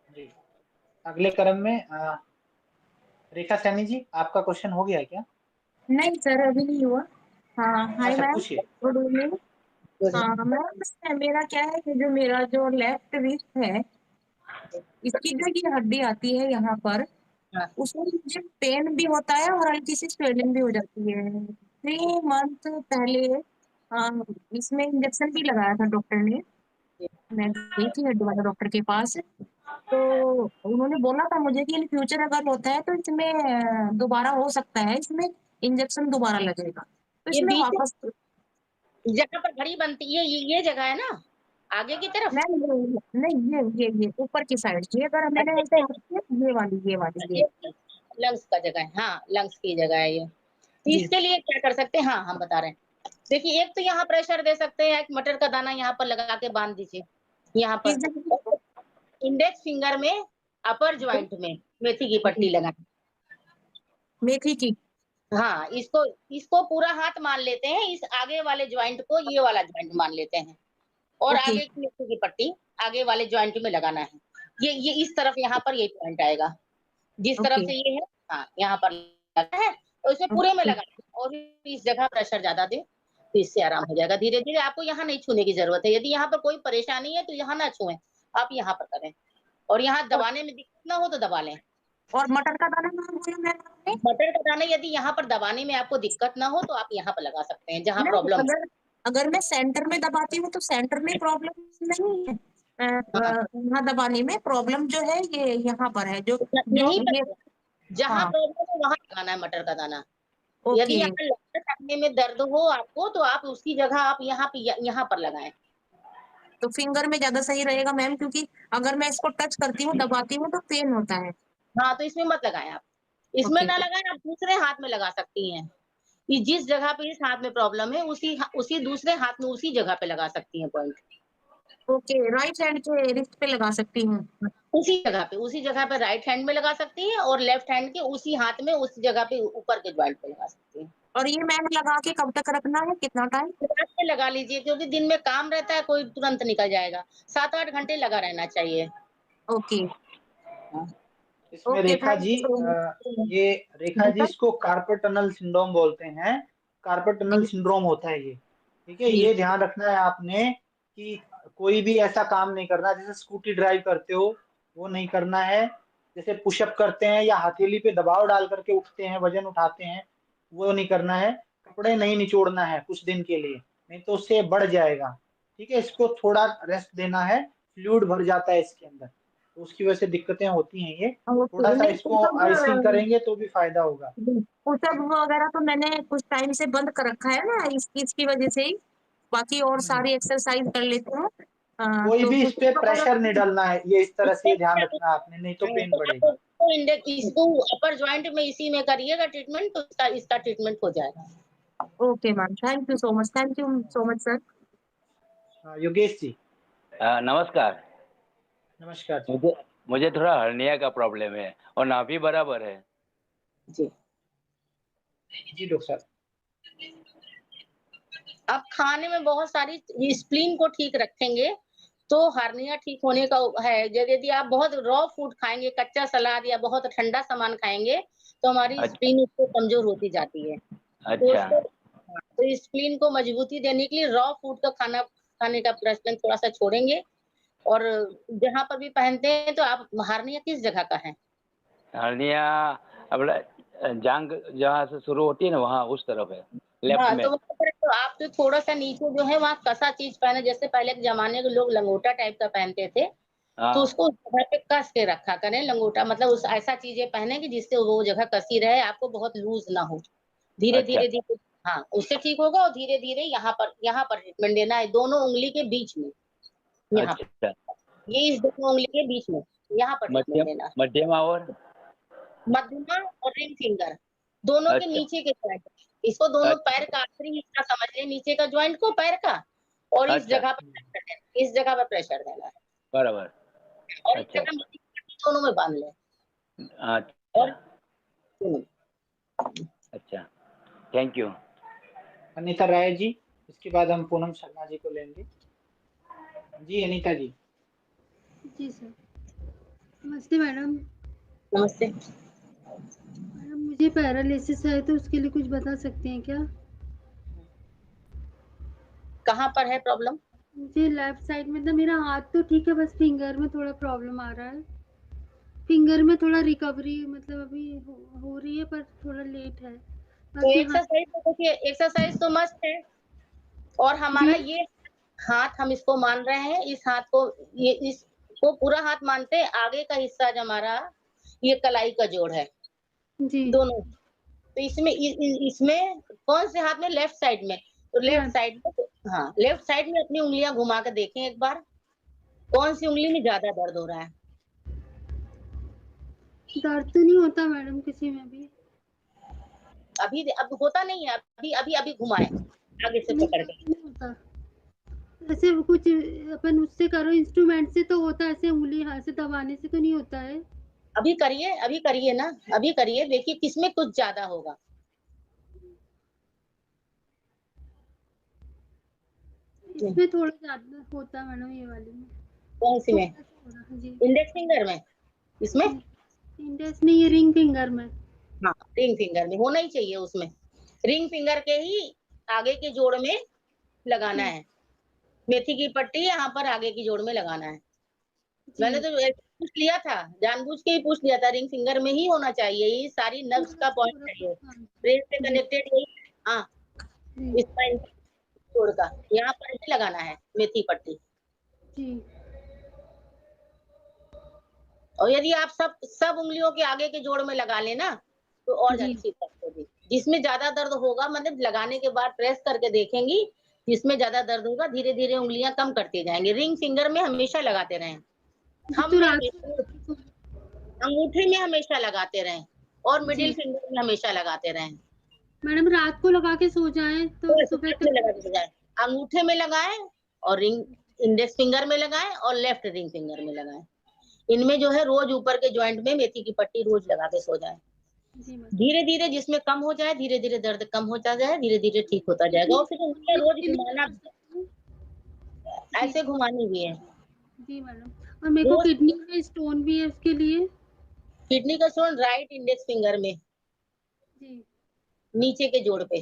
जी अगले क्रम में रेखा सैनी जी, आपका क्वेश्चन हो गया है क्या? नहीं सर, अभी नहीं हुआ। हाँ, हाय अच्छा मैम, पूछिए। Good evening. हाँ मैम, मेरा क्या है कि जो मेरा जो लेफ्ट रिस्ट है, इसकी जो ये हड्डी आती है यहाँ पर, हाँ। उसमें मुझे पेन भी होता है और हल्की सी स्वेलिंग भी हो जाती है। 3 मंथ पहले इसमें इंजेक्शन भी लगाया था डॉक्टर ने। मैं गई थी हड्डी वाले डॉक्टर के पास, तो उन्होंने बोला था मुझे कि इन फ्यूचर अगर होता है तो इसमें दोबारा हो सकता है, इसमें इंजेक्शन दोबारा लगेगा। तो ये इसमें बीच वापस जहाँ पर घड़ी बनती है ये जगह है ना, आगे की तरफ। नहीं, ये ऊपर की साइड की, अगर मैंने ऐसे हाथ किया, ये लंग्स का जगह है, हाँ लंग्स की जगह है ये। तो जी इसके लिए क्या कर सकते हैं, हाँ हम बता रहे हैं। देखिए एक तो यहाँ प्रेशर दे सकते हैं, एक मटर का दाना यहाँ पर लगा के बांध दीजिए, यहाँ किस पर जगह इंडेक्स फिंगर में अपर ज्वाइंट में मेथी की पट्टी लगाएं। मेथी की? हाँ, इसको पूरा हाथ मान लेते हैं, इस आगे वाले ज्वाइंट को ये वाला ज्वाइंट मान लेते हैं और ओके आगे की मेथी की पट्टी आगे वाले ज्वाइंट में लगाना है। ये इस तरफ यहाँ पर ये पॉइंट आएगा, जिस तरफ ओके से ये है, हाँ यहाँ पर लगा है तो इसे पूरे में लगाना है और इस जगह प्रेशर ज्यादा दे तो इससे आराम हो जाएगा। धीरे धीरे, आपको यहाँ नहीं छूने की जरूरत है। यदि यहाँ पर कोई परेशानी है तो यहाँ ना छुएं, आप यहाँ पर करें और यहाँ दबाने में दिक्कत ना हो तो दबा लें। और मटर का दाना मैम बोला मैम आपने? मटर का दाना यदि यहाँ पर दबाने में आपको दिक्कत ना हो तो आप यहाँ पर लगा सकते हैं जहाँ नहीं, प्रॉब्लम। अगर मैं सेंटर में दबाती हूँ तो सेंटर में प्रॉब्लम नहीं है। हाँ, यहाँ दबाने में प्रॉब्लम जो है ये यहाँ पर है, जो यहीं ये पर जहाँ हाँ प्रॉब्लम है वहाँ लगाना है मटर का दाना। यदि ओके। यहाँ लंगर टांगने में दर्द हो आपको तो आप उसकी जगह आप यहाँ पर लगाएं। तो फिंगर में ज्यादा सही रहेगा मैम, क्योंकि अगर मैं इसको टच करती हूँ, दबाती हूँ तो पेन होता है। हाँ, तो इसमें मत लगाएं आप, इसमें ओके ना लगाएं, आप दूसरे हाथ में लगा सकती हैं। कि जिस जगह पे इस हाथ में प्रॉब्लम है उसी दूसरे हाथ में उसी जगह पे लगा सकती हैं पॉइंट। ओके, राइट हैंड के रिस्ट पे लगा सकती हूँ? उसी जगह पे राइट हैंड में लगा सकती हैं और लेफ्ट हैंड के उसी हाथ में उस जगह पे ऊपर के ज्वाइंट पे लगा सकती हैं। और ये मैम लगा के कब तक रखना है, कितना टाइम? रात में लगा लीजिए क्योंकि दिन में काम रहता है, कोई तुरंत निकल जाएगा। 7-8 घंटे लगा रहना चाहिए। ओके इसमें okay, Rekha thank ji you so much. ये रेखा जी इसको कार्पल टनल सिंड्रोम बोलते हैं। कार्पल टनल सिंड्रोम होता है ये, ठीक है। ये ध्यान रखना है आपने कि कोई भी ऐसा काम नहीं करना, जैसे स्कूटी ड्राइव करते हो वो नहीं करना है, जैसे पुशअप करते हैं या हथेली पे दबाव डाल करके उठते हैं, वजन उठाते हैं, वो नहीं करना है। कपड़े नहीं निचोड़ना है कुछ दिन के लिए, नहीं तो उससे बढ़ जाएगा, ठीक है। इसको थोड़ा रेस्ट देना है, फ्लूइड भर जाता है इसके अंदर, तो उसकी वजह से दिक्कतें होती हैं। ये थोड़ा ओके, सा नहीं इसको आइसिंग करेंगे तो भी फायदा होगा। पुशअप वगैरह तो मैंने कुछ टाइम से बंद कर रखा है ना, इसकी वजह से ही। बाकी और सारी एक्सरसाइज कर लेती हूँ। कोई तो भी इस पे पुशअप प्रेशर नहीं वगैरह डालना है, ये इस तरह से ध्यान तो रखना आपने, नहीं तो पेन आप बढ़ेगा। इसको अपर ज्वाइंट में इसी में करिएगा ट्रीटमेंट तो इसका ट्रीटमेंट हो जाएगा। Okay ma'am, thank you so much, thank you so much sir. Yogesh ji. नमस्कार। नमस्कार जी। मुझे मुझे थोड़ा हर्निया का प्रॉब्लम है और नाभि बराबर है। जी जी डॉक्टर साहब। अब खाने में बहुत सारी स्प्लीन को ठीक रखेंगे तो हार्निया ठीक होने का है। यदि आप बहुत रॉ फूड खाएंगे, कच्चा सलाद या बहुत ठंडा सामान खाएंगे तो हमारी अच्छा स्प्लीन उससे कमजोर होती जाती है। तो अच्छा उसको तो स्प्लीन को मजबूती देने के लिए रॉ फूड का खाना खाने का प्रचलन थोड़ा सा छोड़ेंगे। और जहाँ पर भी पहनते हैं तो आप हार्निया किस जगह का है? हर्निया अपना जांग जहाँ से शुरू होती है ना वहाँ उस तरफ है, लेफ्ट हाँ, में। तो वहाँ पर तो आप जो थोड़ा-सा नीचे जो है वहाँ कसा चीज़ पहने, जैसे पहले के ज़माने के लोग लंगोटा टाइप का पहनते थे, तो हाँ उसको उस जगह पे कस के रखा करें लंगोटा, मतलब उस ऐसा चीज़ें पहने कि जिससे वो जगह कसी रहे, आपको बहुत लूज़ ना हो। अच्छा धीरे-धीरे, धीरे हाँ, उससे ठीक होगा और धीरे-धीरे यहाँ पर ट्रीटमेंट देना है, दोनों उँगली के बीच में, यहाँ पर। अच्छा। ये इस दोनों उँगली के बीच में, यहाँ पर ट्रीटमेंट मध्यम देना है। मध्यमा और मध्यमा और रिंग फिंगर, दोनों के अच्छा नीचे के जॉइंट। इसको दोनों पैर अच्छा का आखिरी हिस्सा समझ लें, नीचे का जॉइंट को पैर का, और इस अच्छा जगह पर प्रेशर देना, इस जगह पर प्रेशर देना है बराबर। और इस अच्छा जगह मोटी पट्टी दोनों में बांध लें। अच्छा और सुनो, अच्छा थैंक यू। अनीता राय जी, इसके बाद हम पूनम शर्मा जी को लेंगे। जी अनीता जी। जी सर। नमस्ते मैडम। नमस्ते। मैडम मुझे पैरालिसिस है तो उसके लिए कुछ बता सकते हैं क्या? कहाँ पर है प्रॉब्लम? मुझे लेफ्ट साइड में, मतलब मेरा हाथ तो ठीक है, बस फिंगर में थोड़ा प्रॉब्लम आ रहा है। फिंगर में थोड़ा रिकवरी मतलब अभी हो रही है पर थोड़ा लेट है। तो बाकी हाथ एक्सरसाइज तो देखिए, एक्सरसाइज तो मस्त है और हमारा जी ये हाथ हम इसको मान रहे हैं, इस हाथ को, ये इसको पूरा हाथ मानते हैं। आगे का हिस्सा जो हमारा ये कलाई का जोड़ है, जी दोनों। तो इसमें इसमें कौन से हाथ में? लेफ्ट साइड में। तो लेफ्ट हाँ, साइड में, हाँ, लेफ्ट साइड में अपनी उंगलियां घुमा कर देखें एक बार, कौन सी उंगली में ज्यादा दर्द हो रहा है? दर्द तो नहीं होता मैडम किसी में भी। अब होता नहीं है, अभी अभी अभी घुमाए आगे से नहीं, पकड़ दर्द के। नहीं होता। ऐसे कुछ अपन उससे करो, इंस्ट्रूमेंट से तो होता है, ऐसे उंगली हाथ से दबाने से तो नहीं होता है। अभी करिए ना, अभी करिए, देखिए किसमें कुछ ज्यादा होगा। इसमें थोड़ा ज्यादा होता है मैडम, ये वाले में कौन सी में? थोड़ा सा हो रहा है जी। इंडेक्स फिंगर में? इसमें? इंडेक्स नहीं, ये रिंग फिंगर में। हाँ, रिंग फिंगर में होना ही चाहिए उसमें। रिंग फिंगर के ही आगे के जोड़ में लगाना जी है। मेथी की पट्टी यहाँ पर आगे की जोड़ में लगाना है। मैंने जी। तो ऐसे पूछ लिया था, जानबूझ के ही पूछ लिया था, रिंग फिंगर में ही होना चाहिए, ये सारी नर्व्स का पॉइंट है ये, हाँ, ब्रेन से जी कनेक्टेड यही। हाँ, जी स्पाइन जोड़ का यहाँ पर ही लगाना है मेथी पट्टी। जी। और यदि आप सब उंगलियों के आगे के जोड़ में लगा लेना तो और जी अच्छी बात होगी। जिसमें ज्यादा दर्द होगा, मतलब लगाने के बाद प्रेस करके देखेंगी, जिसमें ज्यादा दर्द होगा धीरे धीरे उंगलियां कम करते जाएंगे। रिंग फिंगर में हमेशा लगाते रहें, जी, थंब तो में रात को हमेशा, लगा के सो। अंगूठे में हमेशा लगाते रहें और मिडिल जी फिंगर में हमेशा लगाते रहें। मैडम, रात को लगा के सो जाएं तो बस सुबह हाथ में तक। लगा के जाए, अंगूठे में लगाएं और रिंग इंडेक्स फिंगर में लगाएं और लेफ्ट रिंग फिंगर में लगाएं। इनमें जो है रोज ऊपर के जॉइंट में मेथी की पट्टी रोज लगा के सो जाएं। जी मैडम। धीरे धीरे जिसमें कम हो जाए, धीरे धीरे दर्द कम होता जाए, धीरे धीरे ठीक होता जाएगा। किडनी और फिर उंगलियां रोज के लिए क्या घुमाना, कर सकते हैं? जी ऐसे घुमानी भी है जी मैडम। और मेरे को रोज। किडनी में स्टोन भी है, उसके लिए। किडनी का स्टोन राइट इंडेक्स फिंगर में, जी नीचे के जोड़ पे,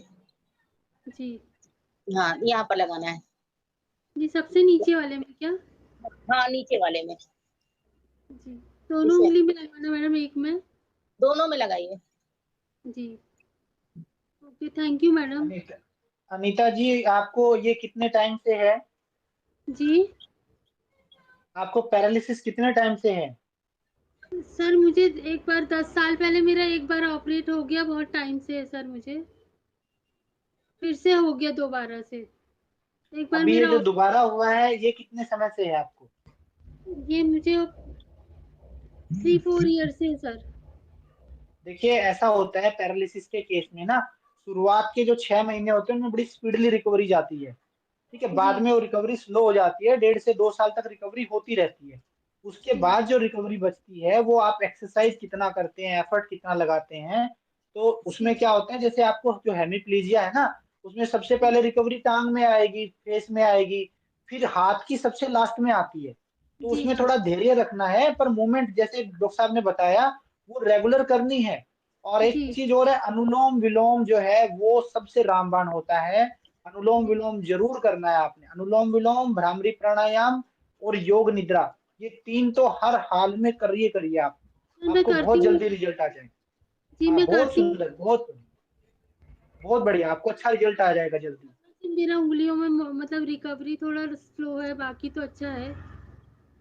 जी हाँ, यहाँ पर लगाना है। जी। सबसे नीचे वाले में क्या? हाँ, नीचे वाले में, जी, दोनों इसमें उंगली में लगाना मैडम, एक में? दोनों में लगाइए। जी। Okay, thank you madam. Anita Anita ji, आपको ये कितने टाइम से है? जी आपको पैरालिसिस कितने टाइम से है? सर, मुझे एक बार 10 साल पहले मेरा एक बार ऑपरेट हो गया, बहुत टाइम से है सर, मुझे फिर से हो गया दोबारा से। एक बार अभी ये मेरा जो दोबारा हुआ है, ये कितने समय से है आपको? ये मुझे 3-4 ईयर से है सर। देखिए, ऐसा होता है पैरालिसिस के केस में ना, शुरुआत के जो 6 महीने होते हैं उनमें बड़ी स्पीडली रिकवरी जाती है। ठीक है, जी बाद में वो रिकवरी स्लो हो जाती है, 1.5 से 2 साल तक रिकवरी होती रहती है। उसके बाद जो रिकवरी बचती है वो आप एक्सरसाइज कितना करते हैं, एफर्ट कितना लगाते हैं। तो उसमें क्या होता है, जैसे आपको जो हेमिप्लीजिया है ना, उसमें सबसे पहले रिकवरी टांग में आएगी, फेस में आएगी, फिर हाथ की सबसे लास्ट में आती है। तो जी उसमें हाँ। थोड़ा धैर्य रखना है, पर मूवमेंट जैसे डॉक्टर साहब ने बताया वो रेगुलर करनी है। और एक जी चीज और है, अनुलोम विलोम जो है वो सबसे रामबाण होता है। अनुलोम विलोम जरूर करना है आपने। अनुलोम विलोम, भ्रामरी प्राणायाम और योग निद्रा, ये 3 तो हर हाल में करिए करिए आप। मैं आपको करती बहुत हूँ। जल्दी रिजल्ट आ जाएगा। जी हाँ, मैं बहुत करती हूँ। सुंदर, बहुत बहुत बढ़िया, आपको अच्छा रिजल्ट आ जाएगा जल्दी। मेरा उंगलियों में मतलब रिकवरी थोड़ा स्लो है, बाकी तो अच्छा है।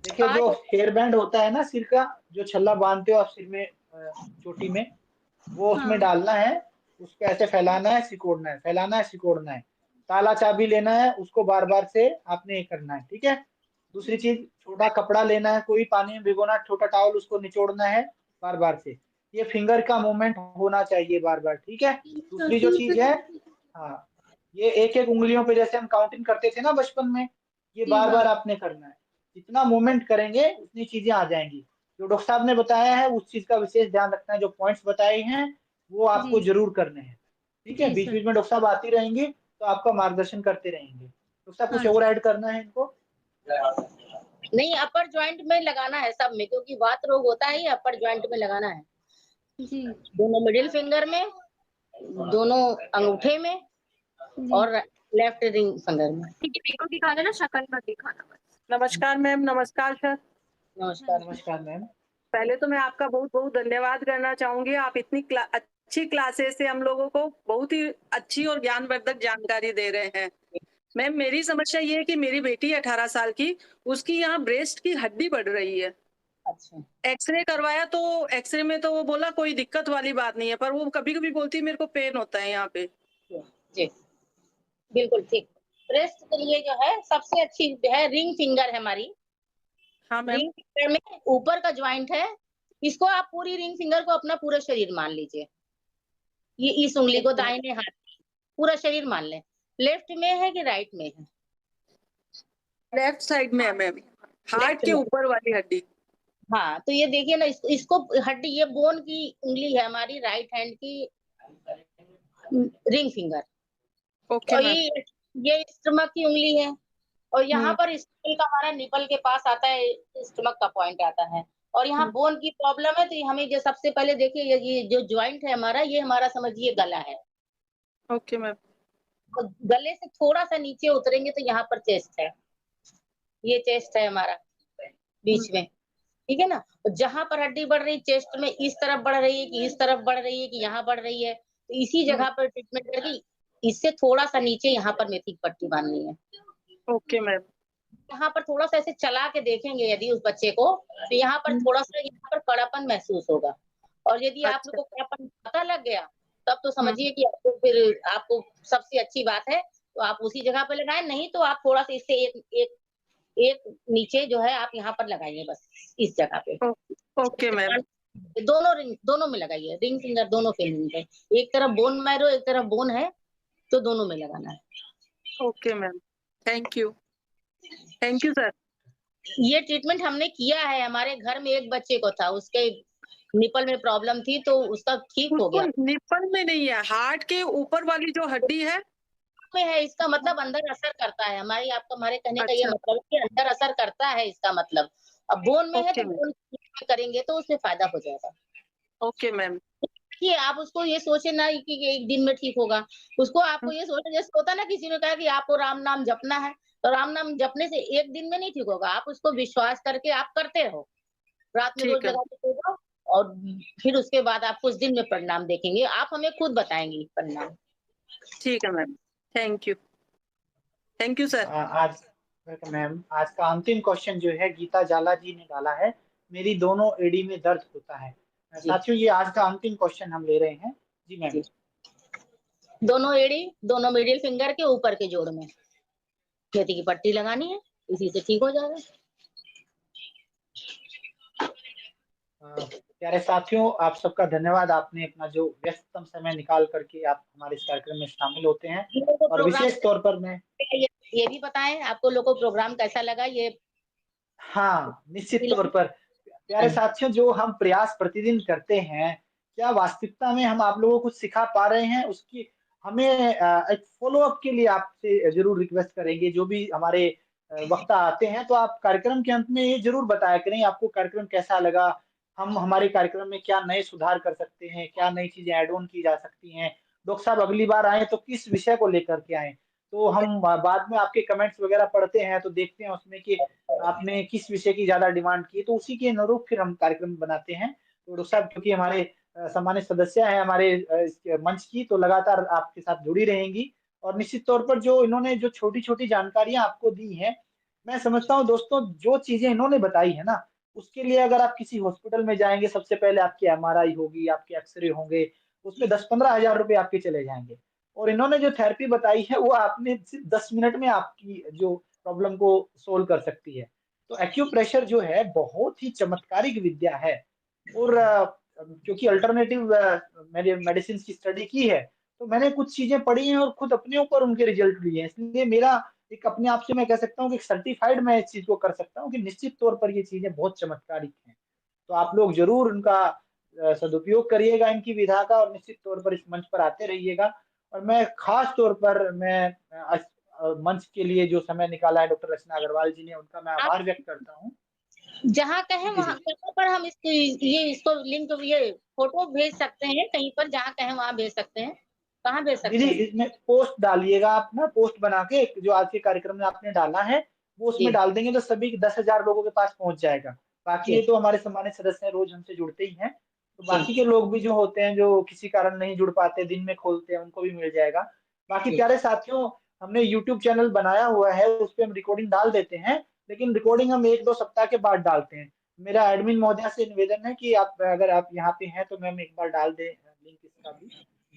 देखिए, जो हेयर बैंड होता है ना सिर का, जो छल्ला बांधते हो आप सिर में, चोटी में, वो उसमें हाँ डालना है। उसको ऐसे फैलाना है, सिकोड़ना है, फैलाना है, सिकोड़ना है। ताला चाबी लेना है, उसको बार बार से आपने ये करना है, ठीक है। दूसरी चीज, छोटा कपड़ा लेना है, कोई पानी में भिगोना, छोटा टॉवल, उसको निचोड़ना है बार बार से। ये फिंगर का मूवमेंट होना चाहिए बार बार, ठीक है। दूसरी करती जो हूँ चीज है, सर। हाँ, ये एक एक उंगलियों पे जैसे हम काउंटिंग करते थे ना बचपन में, ये जी बार हाँ। बार आपने करना है। जितना मूवमेंट करेंगे उतनी चीजें आ जाएंगी। जो डॉक्टर साहब ने बताया है उस चीज का विशेष ध्यान रखना है। जो पॉइंट्स बताए हैं वो आपको जी जरूर करने हैं, ठीक है। जी बीच सर। बीच में डॉक्टर साहब आती रहेंगी तो आपका मार्गदर्शन करते रहेंगे। डॉक्टर साहब हाँ कुछ और जी। ऐड करना है इनको? नहीं, अपर ज्वाइंट में लगाना है सब में, क्योंकि वात रोग होता है, ये अपर ज्वाइंट में लगाना है। जी दोनों मिडिल फिंगर में, दोनों अंगूठे में, जी और लेफ्ट रिंग फिंगर में। ठीक है, मेरे को दिखा देना, शक्ल मत दिखाना बस। नमस्कार मैम, नमस्कार सर। नमस्कार। हाँ जी। नमस्कार मैम। पहले तो मैं आपका बहुत बहुत धन्यवाद करना चाहूंगी। आप इतनी अच्छी क्लासेस से हम लोगों को बहुत ही अच्छी और ज्ञानवर्धक जानकारी दे रहे हैं। मैम, मेरी समस्या ये है कि मेरी बेटी है 18 साल की, उसकी यहाँ ब्रेस्ट की हड्डी बढ़ रही है। अच्छा। एक्सरे करवाया तो एक्सरे में तो वो बोला कोई दिक्कत वाली बात नहीं है, पर वो कभी कभी बोलती है मेरे को पेन होता है यहाँ पे। जी बिल्कुल ठीक। ब्रेस्ट के लिए जो है सबसे अच्छी है रिंग फिंगर है हमारी। हाँ मैम। रिंग फिंगर में ऊपर का ज्वाइंट है, इसको आप पूरी रिंग फिंगर को अपना पूरा शरीर मान लीजिए। ये इस उंगली को दाहिने हाथ पूरा शरीर मान लें। लेफ्ट में है कि राइट में है? लेफ्ट साइड में है मैम, हार्ट लेफ्ट के में। ऊपर वाली हड्डी। हाँ, तो ये देखिए ना, इसको हड्डी, ये बोन की उंगली है हमारी राइट हैंड की रिंग फिंगर। ओके और मैम। ये स्टमक की उंगली है, और यहाँ पर स्टमक का हमारा निपल के पास आता है, स्टमक का पॉइंट आता है। और यहाँ बोन की प्रॉब्लम है, तो हमें जो सबसे पहले देखिए, ये जो ज्वाइंट है हमारा, ये हमारा समझिए गला है। Okay ma'am. और गले से थोड़ा सा नीचे उतरेंगे तो यहाँ पर चेस्ट है। ये चेस्ट है हमारा बीच में, ठीक है ना। तो जहां पर हड्डी बढ़ रही चेस्ट में, इस तरफ बढ़ रही है कि इस तरफ बढ़ रही है कि यहाँ बढ़ रही है, तो इसी जगह पर ट्रीटमेंट करके इससे थोड़ा सा नीचे यहाँ पर मेथी की पट्टी बांधनी है। Okay ma'am. यहाँ पर थोड़ा सा ऐसे चला के देखेंगे यदि उस बच्चे को, तो यहाँ पर थोड़ा सा यहाँ पर कड़ापन महसूस होगा। और यदि आप लोग अच्छा। को कड़ापन पता लग गया, तब तो समझिए कि आपको फिर आपको सबसे अच्छी बात है, तो आप उसी जगह पे लगाएं। नहीं तो आप थोड़ा सा इससे एक एक एक नीचे जो है आप यहाँ पर लगाइए, बस इस जगह पे। Okay ma'am. दोनों रिंग, दोनों में लगाइए, रिंग फिंगर दोनों फिंगर पे। एक तरफ बोन मैरो, एक तरफ बोन है, तो दोनों में लगाना है। Okay ma'am, thank you, thank you sir. ये ट्रीटमेंट हमने किया है, हमारे घर में एक बच्चे को था, उसके निपल में प्रॉब्लम थी, तो उसका ठीक हो उसको गया। निप्पल में नहीं है, हार्ट के ऊपर वाली जो हड्डी है। में है, इसका मतलब अंदर असर करता है। हमारी आपका हमारे कहने का ये अच्छा। मतलब है कि अंदर असर करता है, इसका मतलब। अब बोन में है ओके तो मैम। बोन करेंगे तो उसमें फायदा हो जाएगा। Okay ma'am. देखिए, आप उसको ये सोचे ना कि एक दिन में ठीक होगा। उसको आपको ये सोचना, जैसे होता है ना, किसी ने कहा कि आपको राम नाम जपना है, तो राम नाम जपने से एक दिन में नहीं ठीक होगा। आप उसको विश्वास करके आप करते रहो, रात में रोज ठीक है। लगा के सो जाओ, और फिर उसके बाद आप कुछ दिन में परिणाम देखेंगे। आप हमें खुद बताएंगी परिणाम। ठीक है ma'am, thank you, thank you sir. आज मैम, आज का अंतिम क्वेश्चन जो है गीता जाला जी ने डाला है, मेरी दोनों एड़ी में दर्द होता है। जी साथियों, ये आज का अंतिम क्वेश्चन हम ले रहे हैं। जी मैम। जी। दोनों एड़ी, दोनों मिडिल फिंगर के ऊपर के जोड़ में मेथी की पट्टी लगानी है, इसी से ठीक हो जाएगा। प्यारे साथियों, आप सबका धन्यवाद। आपने अपना जो व्यस्ततम समय निकाल करके आप हमारे इस कार्यक्रम में शामिल होते हैं। लोगों को और प्रोग्राम विशेष तौर पर मैं ये भी बताएं, आपको लोगों को प्रोग्राम कैसा लगा, ये हाँ, निश्चित तौर बिल्कुल। पर। प्यारे साथियों, जो हम प्रयास प्रतिदिन करते हैं, क्या वास्तविकता में हम आप लोगों को सिखा पा रहे हैं? उसकी हमें एक फ़ॉलो-अप के लिए आपसे ज़रूर रिक्वेस्ट करेंगे, जो भी हमारे वक्ता आते हैं, तो आप कार्यक्रम के अंत में ये ज़रूर बताया करें, आपको कार्यक्रम कैसा लगा? हम हमारे कार्यक्रम में क्या नए सुधार कर सकते हैं? क्या नई चीज़ें ऐड ऑन की जा सकती हैं? डॉक्टर साहब अगली बार आएँ, तो किस विषय को लेकर के आएँ? तो हम बाद में आपके कमेंट्स वगैरह पढ़ते हैं, तो देखते हैं उसमें कि आपने किस विषय की ज़्यादा डिमांड की, तो उसी के अनुरूप फिर हम कार्यक्रम बनाते हैं। तो डॉक्टर साहब क्योंकि हमारे सम्मानित सदस्य हैं हमारे इस मंच की, तो लगातार आपके साथ जुड़ी रहेंगी और निश्चित तौर पर जो इन्होंने जो छोटी-छोटी जानकारियाँ आपको दी हैं, मैं समझता हूँ दोस्तों जो चीज़ें इन्होंने बताई है ना, उसके लिए अगर आप किसी हॉस्पिटल में जाएँगे, सबसे पहले आपकी एमआरआई होगी, आपके एक्स-रे होंगे, उसमें 10-15 हज़ार रुपए आपके चले जाएँगे। और इन्होंने जो थेरेपी बताई है, वो आपने सिर्फ़ 10 मिनट में आपकी जो प्रॉब्लम को सोल्व कर सकती है। तो एक्यूप्रेशर जो है बहुत ही चमत्कारिक विद्या है और क्योंकि अल्टरनेटिव मैंने मेडिसिन की स्टडी की है, तो मैंने कुछ चीज़ें पढ़ी हैं और खुद अपने ऊपर उनके रिजल्ट लिए हैं। इसलिए मेरा एक अपने आप से मैं कह सकता हूँ कि सर्टिफाइड मैं इस चीज़ को कर सकता हूँ कि निश्चित तौर पर ये चीज़ें बहुत चमत्कारिक हैं। तो आप लोग ज़रूर उनका सदुपयोग करिएगा इनकी विधा का और निश्चित तौर पर इस मंच पर आते रहिएगा। और मैं ख़ास तौर पर मैं मंच के लिए जो समय निकाला है डॉक्टर रचना अग्रवाल जी ने, उनका मैं आप आभार व्यक्त करता हूँ। जहाँ कहें जी, वहाँ जी। कहाँ पर हम इसको लिंक ये फ़ोटो भेज सकते हैं, कहीं पर जहाँ कहें वहाँ भेज सकते हैं? कहाँ भेज जी, सकते जी, हैं? इसमें पोस्ट डालिएगा आप ना, पोस्ट बना के जो आज के कार्यक्रम में आपने डाला है, वो उसमें जी, डाल देंगे तो सभी 10,000 लोगों के पास पहुँच जाएगा। बाकी जी, ये तो हमारे सम्मानित सदस्य हैं, रोज़ हमसे जुड़ते ही हैं। तो जी, बाकी के लोग भी जो होते हैं, जो किसी कारण नहीं जुड़ पाते, दिन में खोलते हैं, उनको भी मिल जाएगा। बाकी जी। प्यारे साथियों, हमने यूट्यूब चैनल बनाया हुआ है, उसपे हम रिकॉर्डिंग डाल देते हैं, लेकिन रिकॉर्डिंग हम 1-2 सप्ताह के बाद डालते हैं। मेरा एडमिन महोदया से निवेदन है कि आप अगर आप यहाँ पे हैं, तो मैम एक बार डाल दें लिंक इसका भी।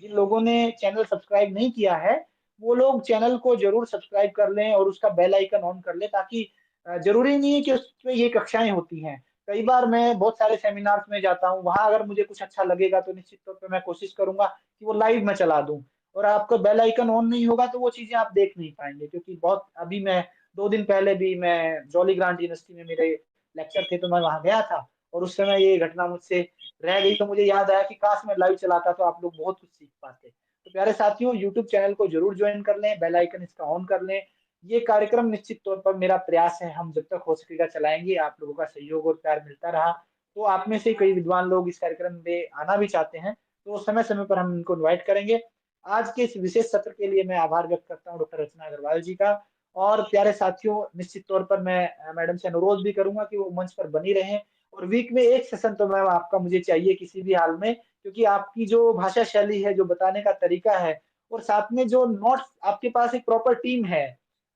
जिन लोगों ने चैनल सब्सक्राइब नहीं किया है, वो लोग चैनल को ज़रूर सब्सक्राइब कर लें और उसका बेल आइकन ऑन कर लें ताकि ज़रूरी नहीं है कि उसमें ये कक्षाएँ होती हैं। कई बार मैं बहुत सारे सेमिनार्स में जाता हूँ, वहाँ अगर मुझे कुछ अच्छा लगेगा तो निश्चित तौर पे मैं कोशिश करूँगा कि वो लाइव में चला दूँ और आपका बेल आइकन ऑन नहीं होगा तो वो चीज़ें आप देख नहीं पाएँगे क्योंकि बहुत अभी मैं 2 दिन पहले भी मैं जॉली ग्रांट यूनिवर्सिटी में मेरे लेक्चर थे तो मैं वहाँ गया था और उस समय ये घटना मुझसे रह गई तो मुझे याद आया कि काश मैं लाइव चलाता तो आप लोग बहुत कुछ सीख पाते। तो प्यारे साथियों यूट्यूब चैनल को ज़रूर जॉइन कर लें, बेल आइकन इसका ऑन कर लें। ये कार्यक्रम निश्चित तौर पर मेरा प्रयास है, हम जब तक हो सकेगा चलाएँगे, आप लोगों का सहयोग और प्यार मिलता रहा, तो आप में से कई विद्वान लोग इस कार्यक्रम में आना भी चाहते हैं, तो समय-समय पर हम उनको इनवाइट करेंगे। आज के इस विशेष सत्र के लिए मैं आभार व्यक्त करता हूँ डॉक्टर रचना अग्रवाल जी का और प्यारे साथियों निश्चित तौर पर मैं मैडम से अनुरोध भी करूँगा कि वो मंच पर बनी रहें और वीक में 1 सेशन तो मैम आपका मुझे चाहिए किसी भी हाल में क्योंकि आपकी जो भाषा शैली है, जो बताने का तरीका है और साथ में जो नोट्स आपके पास एक प्रॉपर टीम है।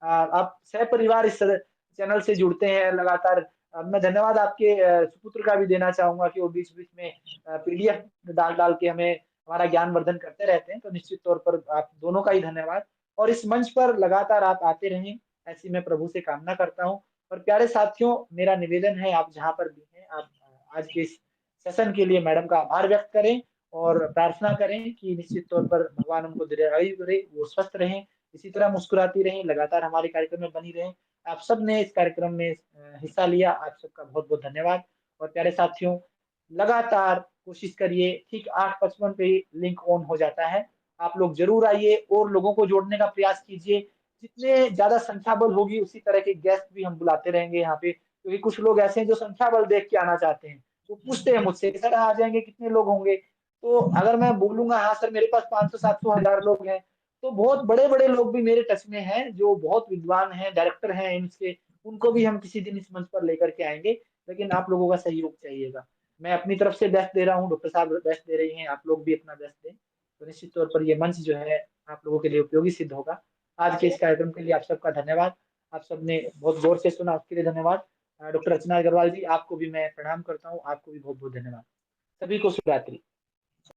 आप सहपरिवार इस चैनल से जुड़ते हैं लगातार। मैं धन्यवाद आपके सुपुत्र का भी देना चाहूँगा कि वो बीच-बीच में पीडीएफ डाल-डाल के हमें हमारा ज्ञानवर्धन करते रहते हैं, तो निश्चित तौर पर आप दोनों का ही धन्यवाद और इस मंच पर लगातार आप आते रहें, ऐसी मैं प्रभु से कामना करता हूँ। और प्यारे साथियों, मेरा निवेदन है आप जहाँ पर भी हैं, आप आज के इस सेशन के लिए मैडम का आभार व्यक्त करें और प्रार्थना करें कि निश्चित तौर पर भगवान उनको दीर्घायु दे, वो स्वस्थ रहें, इसी तरह मुस्कुराती रहें, लगातार हमारे कार्यक्रम में बनी रहें। आप सबने इस कार्यक्रम में हिस्सा लिया, आप सबका बहुत-बहुत धन्यवाद और प्यारे साथियों, लगातार कोशिश करिए, ठीक 8:55 पे ही लिंक ऑन हो जाता है। आप लोग ज़रूर आइए और लोगों को जोड़ने का प्रयास कीजिए। जितने ज़्यादा संख्या बल होगी, उसी तरह के गेस्ट भी हम बुलाते रहेंगे यहाँ पे, क्योंकि कुछ लोग ऐसे हैं जो संख्या बल देख के आना चाहते हैं। वो पूछते हैं मुझसे कि सर आ जाएँगे, कितने लोग होंगे? तो अगर मैं बोलूँगा हाँ सर मेरे पास 500, 700, 1000 लोग हैं, तो बहुत बड़े-बड़े लोग भी मेरे टच में हैं, जो बहुत विद्वान हैं, डायरेक्टर हैं एम्स के, उनको भी हम किसी दिन इस मंच पर लेकर के आएँगे, लेकिन आप लोगों का सहयोग चाहिएगा। मैं अपनी तरफ से बेस्ट दे रहा हूँ, डॉक्टर साहब बेस्ट दे रही हैं, आप लोग भी अपना बेस्ट दें। तो निश्चित तौर पर ये मंच जो है, आप लोगों के लिए उपयोगी सिद्ध होगा। आज के इस कार्यक्रम के लिए आप सबका धन्यवाद। आप सबने बहुत गौर से सुना, उसके लिए धन्यवाद। डॉक्टर रचना अग्रवाल जी, आपको भी मैं प्रणाम करता हूँ, आपको भी बहुत-बहुत धन्यवाद। सभी को शुभ रात्रि।